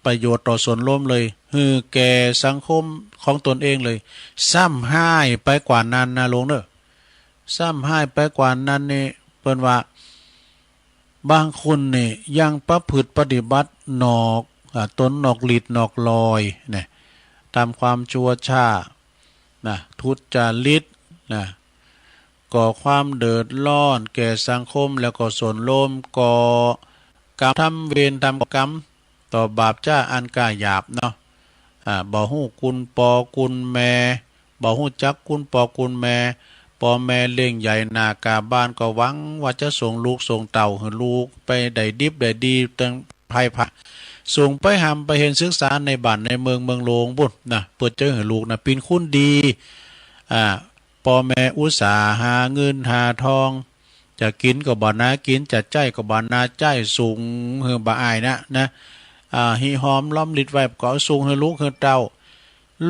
ประโยชน์ต่อส่วนรวมเลยคือแก่สังคมของตนเองเลยซ้ำให้ไปกว่านั้นนะลงเด้อซ้ำให้ไปกว่านั้นนี่เพิ่นว่าบางคนนี่ยังประพฤติปฏิบัตินอกตนนอกฤทธิ์นอกลอยเนี่ยทำความชั่วช้านะทุจริตนะก่อความเดือดร้อนแก่สังคมแล้วก็ส่วนรวมก่อกรรมทำเวรทำกรรมต่อบาปจ้าอันกล้าหยาบเนาะบ่ฮู้คุณปอคุณแม่บ่ฮู้จักคุณปอคุณแม่ปอแม่เลี้ยงใหญ่นากาบ้านก็หวังว่าจะส่งลูกส่งเต่าให้ลูกไปได้ดิบได้ดีตั้งภัยพะส่งไปหำไปเห็นศึกษาในบ้านในเมืองโลงบุญนะเปิดเจอให้ลูกนะเป็นคุณดีพ่อแม่อุตสาหาเงินหาทองจะกินก็บ่นากินจะใจก็บ่นาใจสูงเฮือบ่อายนะหิหอมล้อมลิดไว้ก็สูงให้ลูกให้เต่า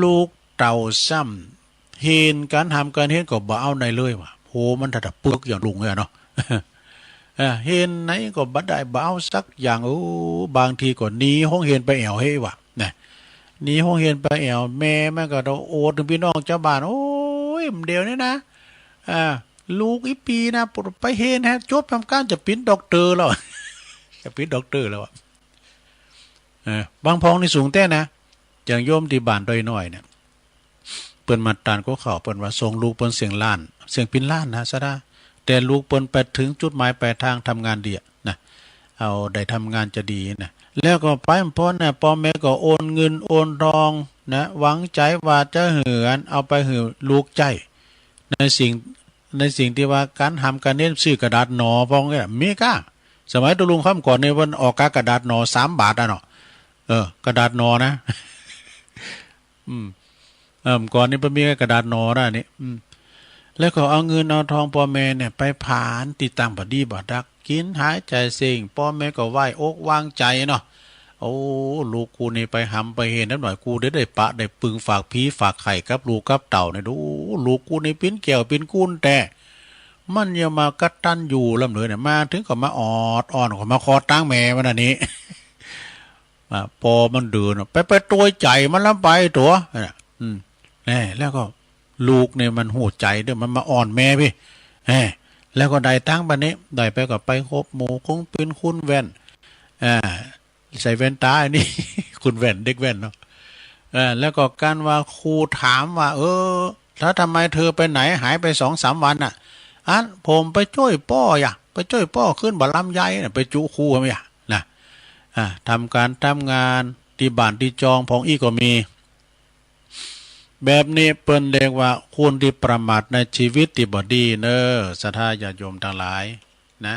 ลูกเต่าซ้ำเห็นการทำการเห็นก็บ่เอาในเลยว่ะโหมันถ้าปึกอย่างลุงเนี่ยเนาะ เห็นไหนก็บ่ได้บ่เอาสักอย่างบางทีก็หนีห้องเห็นไปแอวให้ว่ะนะหนีห้องเห็นไปแอวแม่แม่ก็โอดถึงพี่น้องเจ้าบ้านโอ้ยเดี๋ยวนี้นะลูกอีปีนะไปเห็นฮะจบทำการจะเป็นด็อกเตอร์แล้ว จะเป็นด็อกเตอร์แล้วบางพองนี่สูงแต่นะอย่างโยมที่บ้านดอยน้อยเนี่ยเปิ้นมาตานก็เข้าเปิ้นว่าส่งลูกเปิ้นเสียงล้านเสียงปินล้านนะซะดาแต่ลูกเปิ้นไปถึงจุดหมายปลายทางทำงานดีนะเอาได้ทำงานจะดีนะแล้วก็ไปพ้นนะพ่อแม่ก็โอนเงินโอนทองนะหวังใจว่าจะเหือนเอาไปหือลูกใจในสิ่งที่ว่าการทำการเน้นซื้อกระดาษหนอพองเนี่ยมีก้าสมัยตุลุงค่ำก่อนในวันออกกระดาษหนอ3 บาทเนาะกระดาษหนอนะก่อนนี้มันมีกระดาษหนอนะนี่แล้วก็เอาเงินเอาทองพ่อแม่เนี่ยไปผ่านติดตั้งบดีบ่ดักกินหายใจเสิ่งพ่อแม่ก็ไหว้อกวางใจเนาะโอ้ลูกกูนี่ไปหำไปเห็นนิดหน่อยกูได้ปะได้ปึงฝากผีฝากไข่กับลูกกับเต่าเนี่ยดูลูกกูนี่ปิ้นแก้วปิ้นกุ้นแต่มันยังมากัดตันอยู่ลำเหนือเนี่ยมาถึงก็มาออดอ่อนก็มาคอตั้งแม่มันอันนี้พอมันเดินไปตัวใจมันแล้วไปตัวนี่แล้วก็ลูกเนี่ยมันหูใจเด้อมันมาอ่อนแม่พี่แล้วก็ได้ตั้งบันนี้ได้ไปก็ไปคบหมู่คงเป็นคุณแว่นใส่แว่นตาอันนี้ คุณแว่นเด็กแว่นเนาะแล้วก็การว่าครูถามว่าแล้วทำไมเธอไปไหนหายไป2-3 วันผมไปช่วยพ่อไปช่วยพ่อขึ้นบ่ลำไยไปจุครูมั้ยนะทำการทำงานที่บ้านที่จองของอีก็มีแบบนี้เปิ้นเรียกว่าคนที่ประมาทในชีวิตที่บ่ดีเน้อศรัทธาญาติโยมทั้งหลายนะ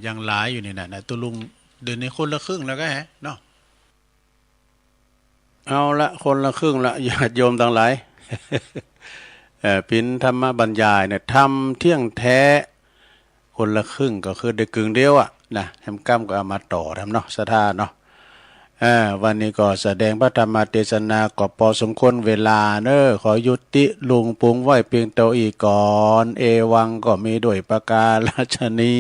ยังหลายอยู่นี่นะตุลุงเดือนนี้คนละครึ่งแล้วก็เนาะเอาละคนละครึ่งละญาติโยมทั้งหลาย ปินธรรมบรรยายเนี่ยทำเที่ยงแท้คนละครึ่งก็คือได้กึ่งเดียวนะแฮมกั้มก็เอามาต่อทำเนาะศรัทธาเนาะวันนี้ก็แสดงพระธรรมเทศนาก็พอสมควรเวลาเนอะขอยุติลุงปุงไว้เพียงเท่าอีกก่อนเอวังก็มีด้วยประกาศนี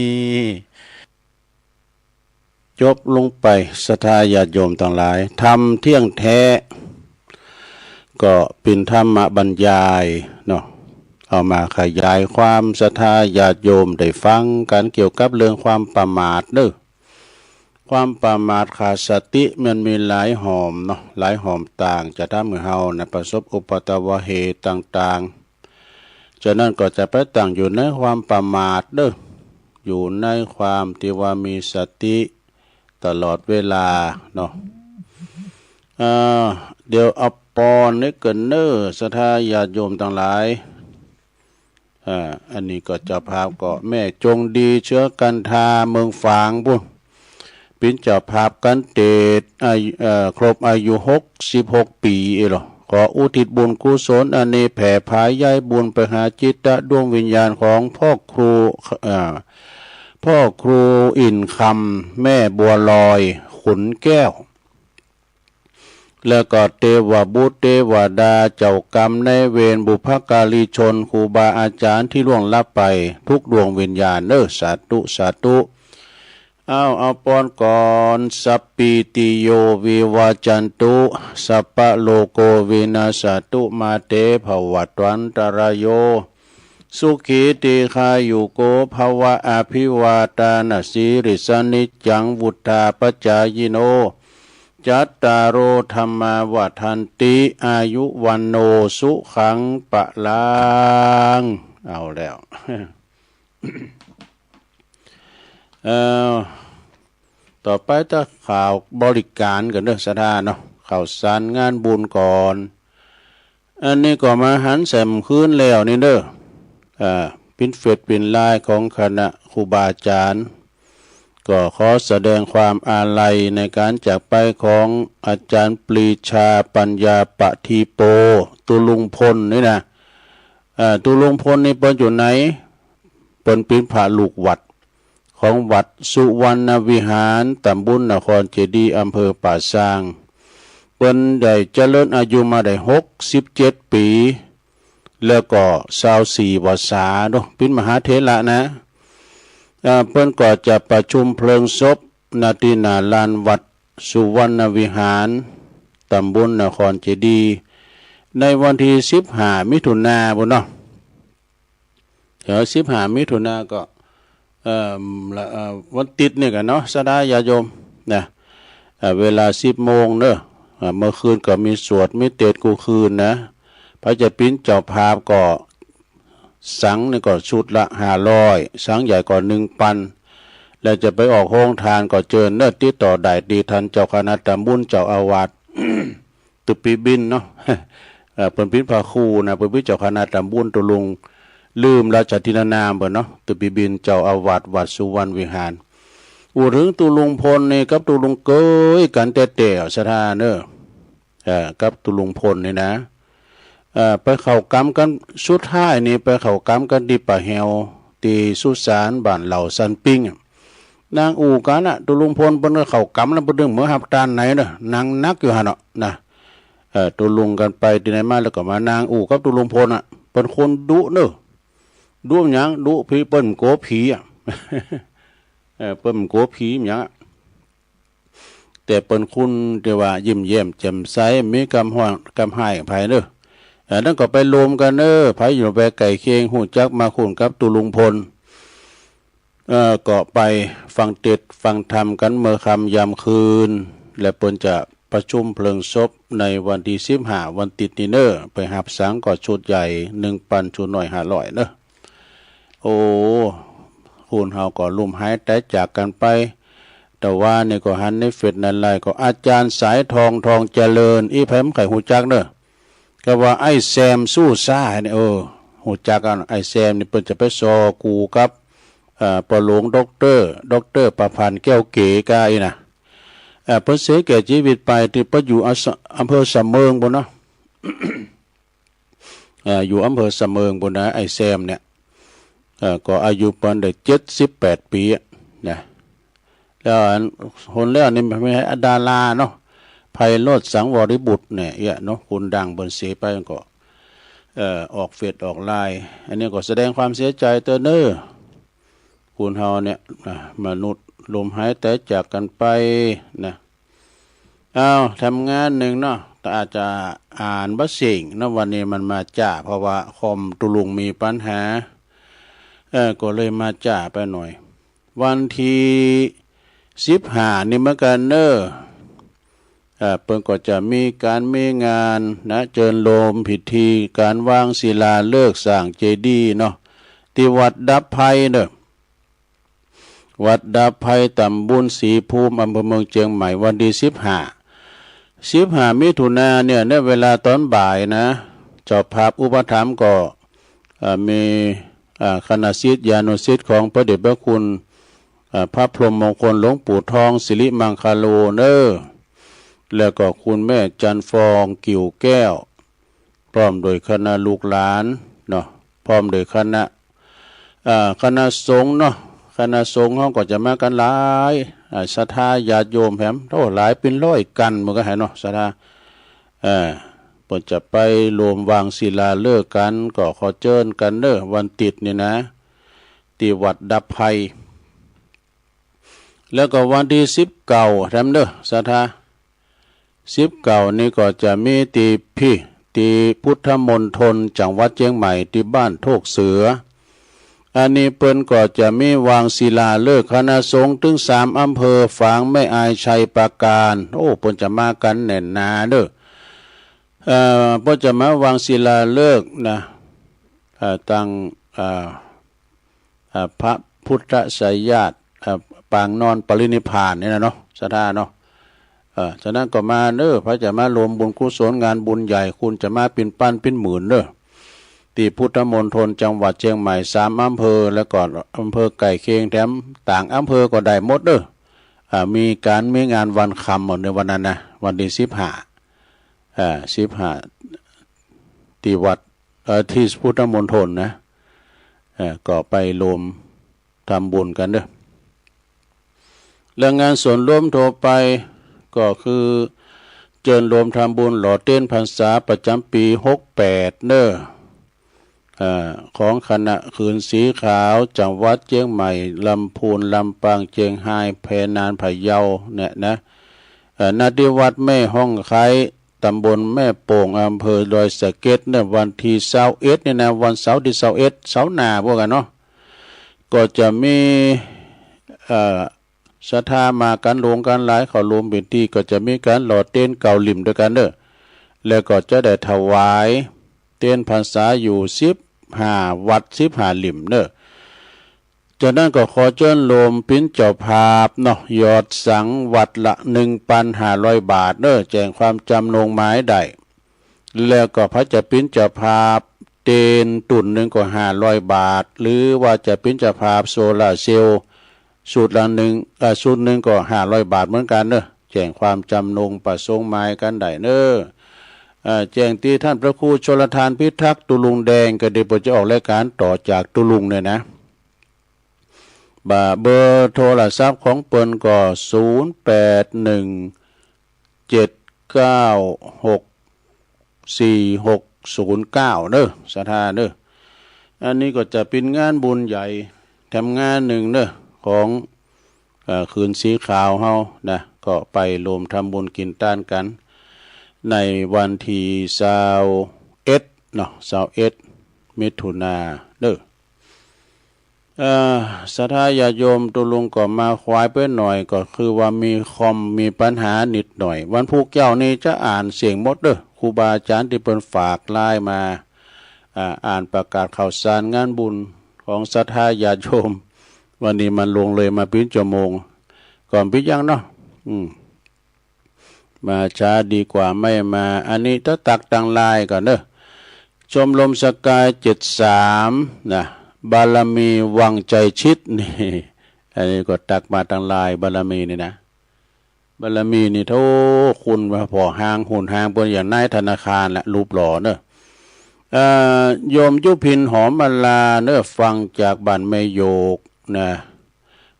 จบลงไปศรัทธาญาติโยมทั้งหลายทำเที่ยงแท้ก็เป็นธรรมบรรยายเนาะเอามาขยายความศรัทธาญาติโยมได้ฟังการเกี่ยวกับเรื่องความประมาทเนอะความประมาทขาดสติมันมีหลายหอมเนาะหลายหอมต่างจะทำให้เฮานะประสบอุปัตวเหตุต่างๆฉะนั้นก็จะไปตั้งอยู่ในความประมาทเด้ออยู่ในความที่ว่ามีสติตลอดเวลาเนาะเดี๋ยวเอาปอนนี่เกินเนอศรัทธาญาติโยมทั้งหลายอันนี้ก็เจ้าภาพก็แม่จงดีเชื้อกันทาเมืองฝางบุญเป็นเจ้าภาพกันเตดครบอายุ66 ปีหรอขออุทิศบุญกุศลอันนี้แผ่ภายย้ายบุญไปหาจิตดวงวิญญาณของพ่อครูอินคำแม่บัวลอยขุนแก้ว แล้วก็เทวบุตรเทวดาเจ้ากรรมในเวรบุพการีชนครูบาอาจารย์ที่ล่วงลับไปทุกดวงวิญญาณสาธุสาธุเอาปอนก่อนสัพพิติโยวิวาจันตุสัพพะโลโกวินาศตุมาเตภวัตวันตรายโยสุขีติคายุโกภวะอภิวาตานาสีริสนิจังวุธาปจายโนจัตตารโอธรรมาวัฏันติอายุวันโนสุขังปะลังเอาแล้ว ต่อไปถ้าข่าวบริการกันเด้อสถานเนาะข่าวสารงานบุญก่อนอันนี้ก็มาหันแสมคืนแล้วนี่เด้อเป็นเฟซเป็นไลน์ของคณะครูบาอาจารย์ก็ขอแสดงความอาลัยในการจากไปของอาจารย์ปรีชาปัญญาปทีโปตุลุงพลนี่นะตุลุงพลนี่เปิ้นอยู่ไหนเปิ้นเป็นพระลูกวัดของวัดสุวรรณวิหารตำบลนครเจดีย์อำเภอป่าซางเปิ้นได้เจริญอายุมาได้67 ปีแล้วก็24 วาษาเนาะเป็นมหาเถระนะเปิ้นก็จะประชุมเพลิงศพณที่หน้าลานวัดสุวรรณวิหารตำบลนครเจดีย์ในวันที่15 มิถุนายนเนาะ15 มิถุนายนก็วันติดเนี่ยกันเนาะสดาญาโยมนะเวลา10 โมงเนอะเมื่อคืนก็มีสวดมีเตศกูคืนนะพระเจ้าปิ้นเจ้าภาพก็สังนี่ก็ชุดละ500สังใหญ่ก็1,000แล้วจะไปออกโรงทานก็เจิญเนอะติดต่อได้ดีทันเจ้าคณะตำบลเจ้าอาวาส ตุปีบินเนาะ เพิ่นพินพระครูนะเพิ่นพิเจ้าคณะตำบลตุลุงลืมราชทินานามเบิ่นเนาะตุปีบินเจ้าอาวาสวัดสุวรรณวิหารอูถึงตุลุงพลนี่กับตุลุงเกยกันแต่สถานเนอะกับตุลุงพลนี่นะไปเข้ากรรมกันสุดท้ายนี่ไปเข้ากรรมกันที่ป่าแหวที่สุสานบ้านเหล่าสันปิงนางอู่กันน่ะตุลุงพลเพิ่นก็เข้ากรรมแล้วเพิ่นดึงมือหับตานไหนเด้อนางนักอยู่หั่นเนาะนะตุลุงกันไปที่ไหนมาแล้วก็มานางอู่กับตุลุงพลน่ะเป็นคนดุเด้อดุหยังดุผีเปิ้นโกผีอ่ะ เปิ้นโกผีหยังแต่เปิ้นคุณที่ว่ายิ้มแย้มแจ่มใสมีกำห้องกำให้ไผเด้อนั่นก็ไปรวมกันไผอยู่ไปไก่เคียงหูจักมาคุณกับตุลุงพลก็ไปฟังเทศน์ฟังธรรมกันเมื่อค่ำยามคืนและเปิ้นจะประชุมเพลิงศพในวันที่15วันติดนี่ไปหับสังก็ชุดใหญ่ 1,000 ชุดน้อย500โอ้คุณเฮาก็ลุ่มหายแต่จากกันไปแต่ว่านี่ก็หันในเฟซนั่นไลก็อาจารย์สายทองเจริญอีแพมไข่หูจักก็ว่าไอ้แซมสู้ซ่าเนี่ยหูจักกันไอ้แซมนี่เพิ่นจะไปซอกูกับปหลวงด็อกเตอร์ประพันธ์แก้วเก๋กายนะเพิ่นเสียแก่ชีวิตไปที่เพิ่นอยู่อำเภอสำเมิงบนเนาะ อยู่อำเภอสำเมิงบนนะไอ้แซมเนี่ยก็อายุปานได้78 ปีนะแล้วคนแล้วนี่ไม่ให้ดาราเนาะไพโรจน์สังวริบุตรเนี่ยเนาะคนดังบนเสียไปก็ออกเฟซออกไลน์อันนี้ก็แสดงความเสียใจเตอเนอร์คุณเฮาเนี่ยมนุษย์ลมหายแต่จากกันไปนะทำงานหนึ่งเนาะแต่อาจจะอ่านบ่สิ่งนะวันนี้มันมาจ้าเพราะว่าคอมตุลุงมีปัญหาก็เลยมาจ้าไปหน่อยวันที่15นี่เหมือนกันเนอะเพิ่นก็จะมีงานนะเจิญโลมพิธีการวางศิลาฤกษ์สร้างเจดีย์เนาะที่วัดดับไพเนอะวัดดับไพตำบลศรีภูมิอำเภอเมืองเชียงใหม่วันที่15 มิถุนายนเนี่ยในเวลาตอนบ่ายนะเจ้าภาพอุปถัมภ์ก็มีคณะศิษยานุศิษย์ของพระเดชพระคุณพระพรหมมงคลหลวงปู่ทองสิริมังคโลแล้วก็คุณแม่จันฟองกิ่วแก้วพร้อมโดยคณะลูกหลานเนาะพร้อมโดยคณะสงฆ์เนาะคณะสงฆ์เขาก็จะมากันหลายศรัทธาญาติโยมแหมเท่าหลายเป็น100 กันมันก็ให้เนาะศรัทธา เปิดจะไปรวมวางศิลาฤกษ์กันก็ขอเชิญกันเด้อวันติดนี่นะที่วัดดับภัยแล้วก็วันที่19ทำเด้อสาธา19นี่ก็จะมีตีพุทธมณฑลจังหวัดเชียงใหม่ที่บ้านโทกเสืออันนี้เปิ้นก็จะมีวางศิลาฤกษ์คณะสงฆ์ถึง3อำเภอฝางแม่อายชัยปราการโอ้เปิ้นจะมากันแน่นหนาเด้อเปิ้นจะมาวางศิลาฤกษ์นะตั้งพระพุทธไสยญาติปางนอนปรินิพพานนี่นะเนาะสถาเนาะฉะนั้นก็มาเด้อพระจะมารวมบุญกุศลงานบุญใหญ่คุณจะมาเป็นปั้นเป็นหมื่นเด้อที่พุทธมณฑลจังหวัดเชียงใหม่3อำเภอแล้วก็อำเภอไก่เคียงแถมต่างอำเภอก็ได้หมดเด้อมีงานวันคำหมดในวันนั้นนะวันที่15ที่วัดที่พุทธมณฑลนะก็ไปรวมทำบุญกันเด้อแล้วงานส่วนร่วมทั่วไปก็คือเจิญรวมทำบุญหล่อเต้นพรรษาประจำปี68เด้อของคณะขืนสีขาวจังหวัดเชียงใหม่ลำพูนลำปางเชียงไฮ้แพนานพะเยาเนี่ยนะณที่วัดแม่ห้องไคตำบลแม่โป่งอำเภอดอยสะเก็ดเนี่ยวันที่21เนี่ยนะวันเสาร์ที่21เสาร์หน้าพวกกันเนาะก็จะมีศรัทธามากันรวมกันหลายเขารวมเป็นที่ก็จะมีการหล่อเต้นเก่าลิ่มด้วยกันเด้อแล้วก็จะได้ถวายเต้นพรรษาอยู่15วัด15หลิ่มเด้อจากนั้นก็ขอเชิญรวมปิ้นเจ้าภาพเนาะยอดสังวัดละ 1,500 บาทเด้อแจ้งความจำนงหมายได้แล้วก็พระจะปิ้นเจ้าภาพเต้นตุ่นหนึ่งก็500 บาทหรือว่าจะปิ้นเจ้าภาพโซลาร์เซลล์สูตรหนึ่งก็500 บาทเหมือนกันเนอะแจ้งความจำนงประสงค์หมายกันได้เนอะแจ้งที่ท่านพระครูชลทานพิทักษ์ตุลุงแดงก็ได้โปรดจะออกรายการต่อจากตุลุงเนี่ยนะเบอร์โทรศัพท์ของเปิ้นก็0817964609เนอะสถานเนอะอันนี้ก็จะเป็นงานบุญใหญ่ทำงานหนึ่งเนอะของคืนสีขาวเฮานะก็ไปรวมทำบุญกินต้านกันในวันที่21เนาะ21มิถุนาเด้อศรัทธาญาติโยมตุลุงก็มาควายไปหน่อยก็คือว่ามีปัญหานิดหน่อยวันพุธเจ้านี้จะอ่านเสียงหมดเด้อครูบาอาจารย์ที่เปิ้นฝากไลน์มาอ่านประกาศข่าวสารงานบุญของศรัทธาญาติโยมวันนี้มันลงเลยมาปิ้นชั่วโมงก่อนปิ้นยังเนาะมาช้าดีกว่าไม่มาอันนี้ถ้าตักตังลายก่อนเด้อชมรมสกาย73นะบารมีวังใจชิดนี่อันนี้ก็ตักมาตังลายบารมีนี่นะบารมีนี่โธ่คุณว่าพอห่างหุ่นห่างบนอย่างนายธนาคารละรูปหล่อเนอะโยมยุพินหอมมาลาเนอะฟังจากบ้านแม่โยกนะ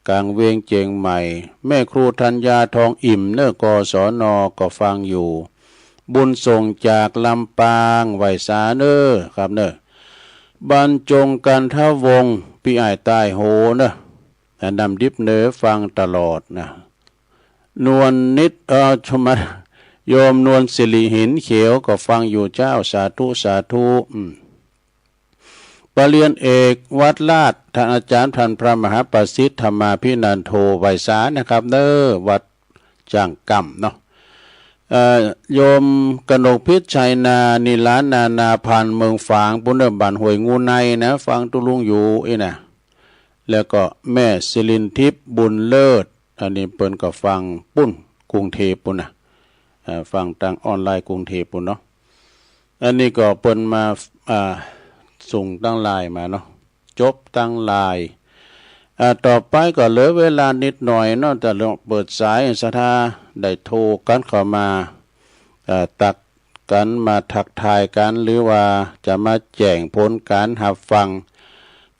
กลางเวียงเจียงใหม่แม่ครูธัญญาทองอิ่มเนอะกศนก็ฟังอยู่บุญส่งจากลำปางไหวสาเนอะครับเนอะบรรจงกันทวงพี่อ้ายใต้โหเนอะนำดิบเนอฟังตลอดนะนวลนิดชมาโยมนวลสิริหินเขียวก็ฟังอยู่เจ้าสาธุสาธุปรริญญาเอกวัดลาดท่านอาจารย์ท่านพระมหาประสิทธิ์ธรรมาภินันโทไวสานะครับเด้อวัดจางกำเนาะโยมกนกพิษชัยนานิลานนาพันเมืองฝางปุณณบันหวยงูในนะฟังตุลุงอยู่นะแล้วก็แม่ศิรินทิพย์บุญเลิศอันนี้เปิ้นก็ฟังปุ้นกรุงเทพปุ่นนะฟังทางออนไลน์กรุงเทพปุ่นเนาะอันนี้ก็เปิ้นมาส่งตั้งลายมาเนาะจบตั้งลายต่อไปก็เหลือเวลานิดหน่อยเนาะแต่เปิดสายศรัทธาได้โทรกันเข้ามาตักกันมาทักทายกันหรือว่าจะมาแจ้งผลการหับฟัง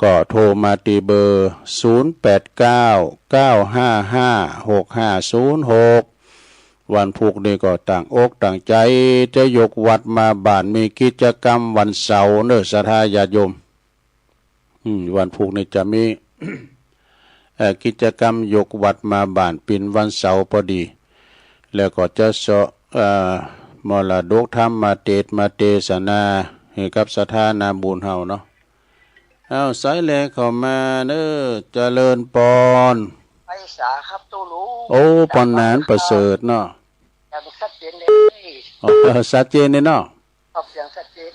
ก็โทรมาตีเบอร์0899555656 วันพุกนี่ก็ต่างอกต่างใจจะยกวัดมาบ้านมีกิจกรรมวันเสาร์เนอะศรัทธาญาติโยมวันพุกนี่จะมี กิจกรรมยกวัดมาบ้านเป็นวันเสาร์พอดีแล้วก็จะสมรดกธรรมมาเทศนาให้กับศรัทธานาบุญเฮาเนาะเอาสายแลเข้ามาเด้อเจริญปอนไปสาครับตู้รู้โอ้ปอนนานประเสริฐเนาะอย่างชัดเจนเลยชัดเจนเลยเนาะครับอย่างชัดเจน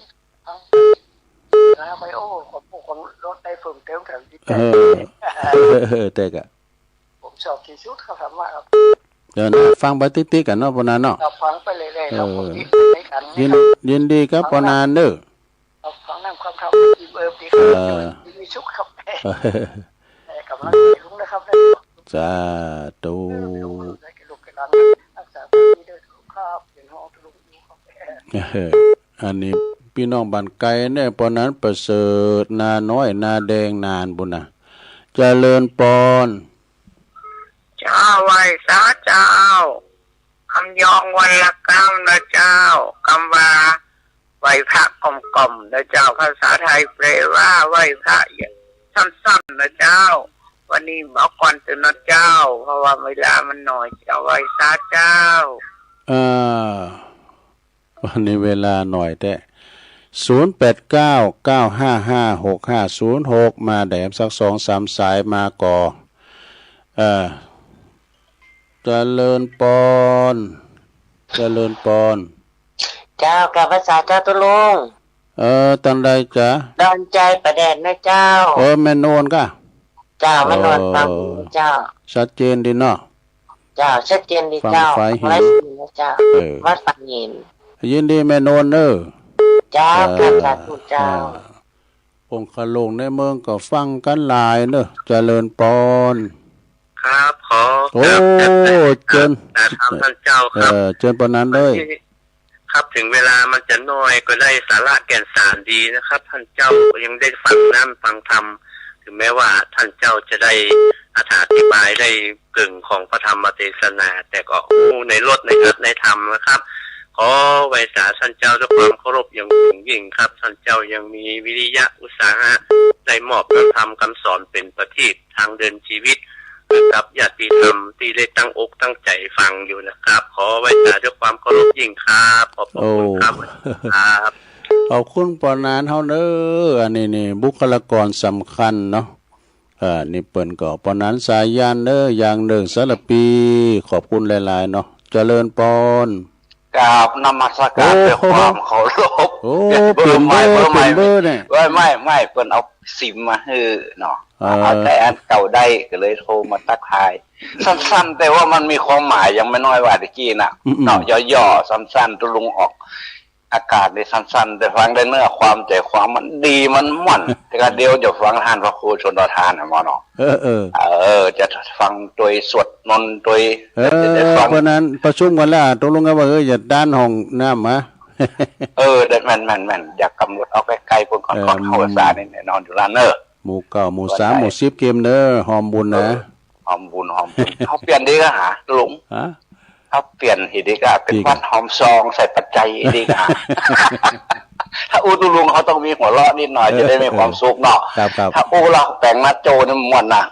นะไปโอ้ของพวกคนรถได้ฝึกเต็มแถวที่แต่กะผมชอบที่สุดเขาทำว่าครับเดี๋ยวนะฟังไปติ๊กๆกันเนาะปอนนานเนาะฟังไปเลยเราติดในกันยินดีครับปอนนานเด้อฟังนั่งความทำดีดีมีชุกครับกำลังรุ่งนะครับสาธุอันนี้พี่น้องบ้านไกลเนี่ยปอนั้นประเสริฐนาน้อยนาแดงนานบุญนะเจริญปอนเจ้าไหวสาเจ้าคำยองวันละกำนะเจ้ากำว่าไหวพระกลมๆนะเจ้าภาษาไทยแปลว่าไหวพระสั้นๆนะเจ้าวันนี้เอาก่อนตื่นนะเจ้าเพราะว่าเวลามันหน่อยเจ้าไหวสาเจ้าวันนี้เวลาหน่อยแต่0899556506มาแดมสัก2-3สายมาก่อเจริญปอนเจริญปอนเจ้ากับภาษาเจ้าตุลุงตันใดจ๊ะดอนใจประแดดนะเจ้าแม่โนนก็เจ้าแม่โนนฟังเจ้าชัดเจนดีเนาะเจ้าชัดเจนดีเจ้าไว้นะเจ้าวัดปังยินยินดีแม่โนนเจ้ากับสาธุเจ้าองค์ขลงในเมืองก็ฟังกันหลายเนอะเจริญปอนครับขอเจิญท่านเจ้าครับเจิญปอนนั้นเลยครับถึงเวลามันจะน้อยก็ได้สาระแก่นสารดีนะครับท่านเจ้ายังได้ฟังน้ำฟังธรรมถึงแม้ว่าท่านเจ้าจะได้อธิบายได้กึ่งของพระธรรมเทศนาแต่ก็ในรสในอัตในธรรมนะครับขอไว้สาท่านเจ้าด้วยความเคารพอย่างสูงยิ่งครับท่านเจ้ายังมีวิริยะอุตสาหะได้มอบคำธรรมคำสอนเป็นประทีปทางเดินชีวิตกับญาติธรรมที่ได้ตั้งอกตั้งใจฟังอยู่นะครับขอไว้สาด้วยความเคารพยิ่งครับขอบคุณครับขอบคุณปอนานเฮาเด้ออันนี้นี่บุคลากรสำคัญเนาะนี่เปิ้นก็ปอนานสายยานเด้ออย่างหนึ่งสารปีขอบคุณหลายๆเนาะเจริญปอนกราบนมัสการด้วยความเคารพเปลี่ยนเบอร์เนี่ยไม่เปิ้นเอาซิมมาให้เนาะเอาแต่อันเก่าได้ก็เลยโทรมาทักทายสั้นๆแต่ว่ามันมีความหมายยังไม่น้อยว่าตะกี้น่ะเนาะย่อๆสั้นๆตุลุงออกอากาศในสั้นๆแต่ฟังได้เนื้อความใจความมันดีมันม่วนแต่ก็เดียวจะฟังท่านพระครูชนดทานน่ะหมอเนาะจะฟังโดยสวดมนต์โดยเพราะนั้นประชุมกันแล้วตกลงกันว่าอย่าด้านห้องน้ำมะเด็ดแม่นอยากกำหนดเอาใกล้ๆพวกก่อนเข้าสารนี่นอนอยู่ร้านหมู่9หมู่3หมู่10เกมเด้อหอมบุญนะหอมบุญเขาเปลี่ยนดีก็หาลุงเขาเปลี่ยนอีดีก็เป็นวัดหอมซองใส่ปัจจัยอีดีก็ถ้าอูตุลุงเขาต้องมีหัวเราะนิดหน่อยจะได้มีความสุขเนาะถ้าอูเราแต่งมาโจนี่มันม่วนนะ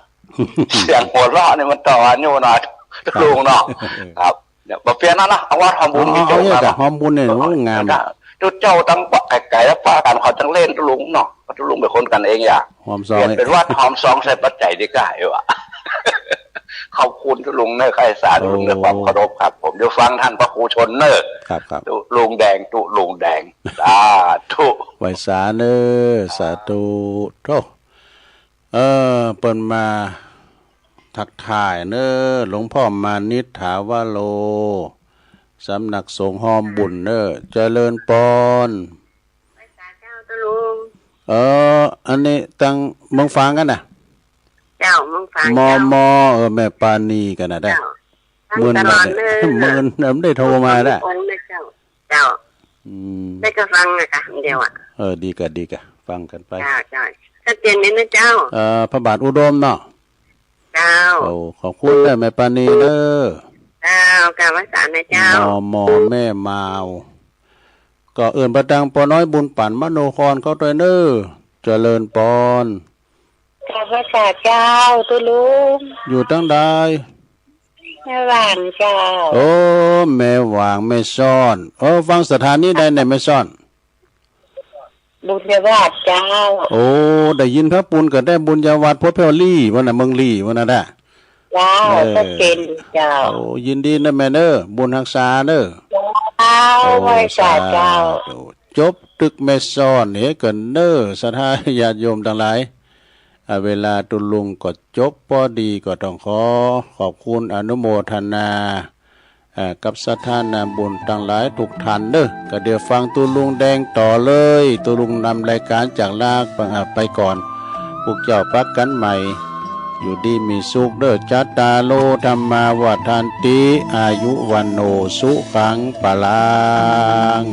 เสียงหัวเราะนี่มันต่ออยู่หน่อยลุงเนาะครับเดี๋ยวเปลี่ยนนะเอาว่าหอมบุญมีโจนะหอมบุญเนี่ยงามเจ้าตั้งปะไก่แล้วป้ากันเขาตั้งเล่นตุลุงเนาะตุลุงเป็นคนกันเองอย่าเปลี่ยนเป็นวัดหอมซองใส่ปัจจัยดีก็ได้วะขอบคุณทุลุงเนอร์ใครสาธุลุงด้วยความเคารพครับผมจะฟังท่านพระครูชนเนอร์ครับลุงแดงลุงแดงสาธุไว้สาเนอร์สาธุโตเปิ่นมาทักทายเนอร์หลวงพ่อมานิษฐาวโลสำนักสงฆ์หอมบุญเนอร์เจริญปอนไว้สาเจ้าตุลุงอันนี้ตั้งมึงฟังกันน่ะเจ้ามึงฟังแม่ปานีกันนะได้มื่นได้โทรมาได้เจ้าได้ก็ฟังนะคะเดียวดีกะฟังกันไปเจ้าชัดเจนนิดนะเจ้าพระบาทอุดมเนาะเจ้าขอบคุณแม่ปานีเด้อเ กาวัสานนะเจ้าหมอแม่มาวก็เอื่นประดังปอน้อยบุญปั่นมโนครเขาตัวเน้อเจริญปอนกาวัสาเจ้าตุลุงอยู่ตั้งใดแม่หวางเจ้าโอ้แม่หวางแม่ซ่อนฟังสถานีใดในแม่ซ่อนบุญญาวาสเจ้าโอ้ได้ยินพระปุณก็ได้บุญญาวาสพระเพลลี่วันน่ะเมืองลี่วันน่ะได้เจ้าก็เป็นเจ้าโอ้ยินดีนะแม่เน้อบุญรักษาเน้อเจ้าไว้สาเจ้าจบตึกแม่ซ่อนเฮกันเน้อศรัทธาญาติโยมทั้งหลายเวลาตุลุงก็จบพอดีก็ต้องขอบคุณอนุโมทนากับศรัทธานาบุญทั้งหลายทุกท่านเด้อก็เดี๋ยวฟังตุลุงแดงต่อเลยตุลุงนำรายการจากลากไปก่อนพวกเจ้าพักกันใหม่อยู่ดีมีสุขเด้อจัตตาโลธรรมาวัฏันติอายุวันโนสุขังปะลัง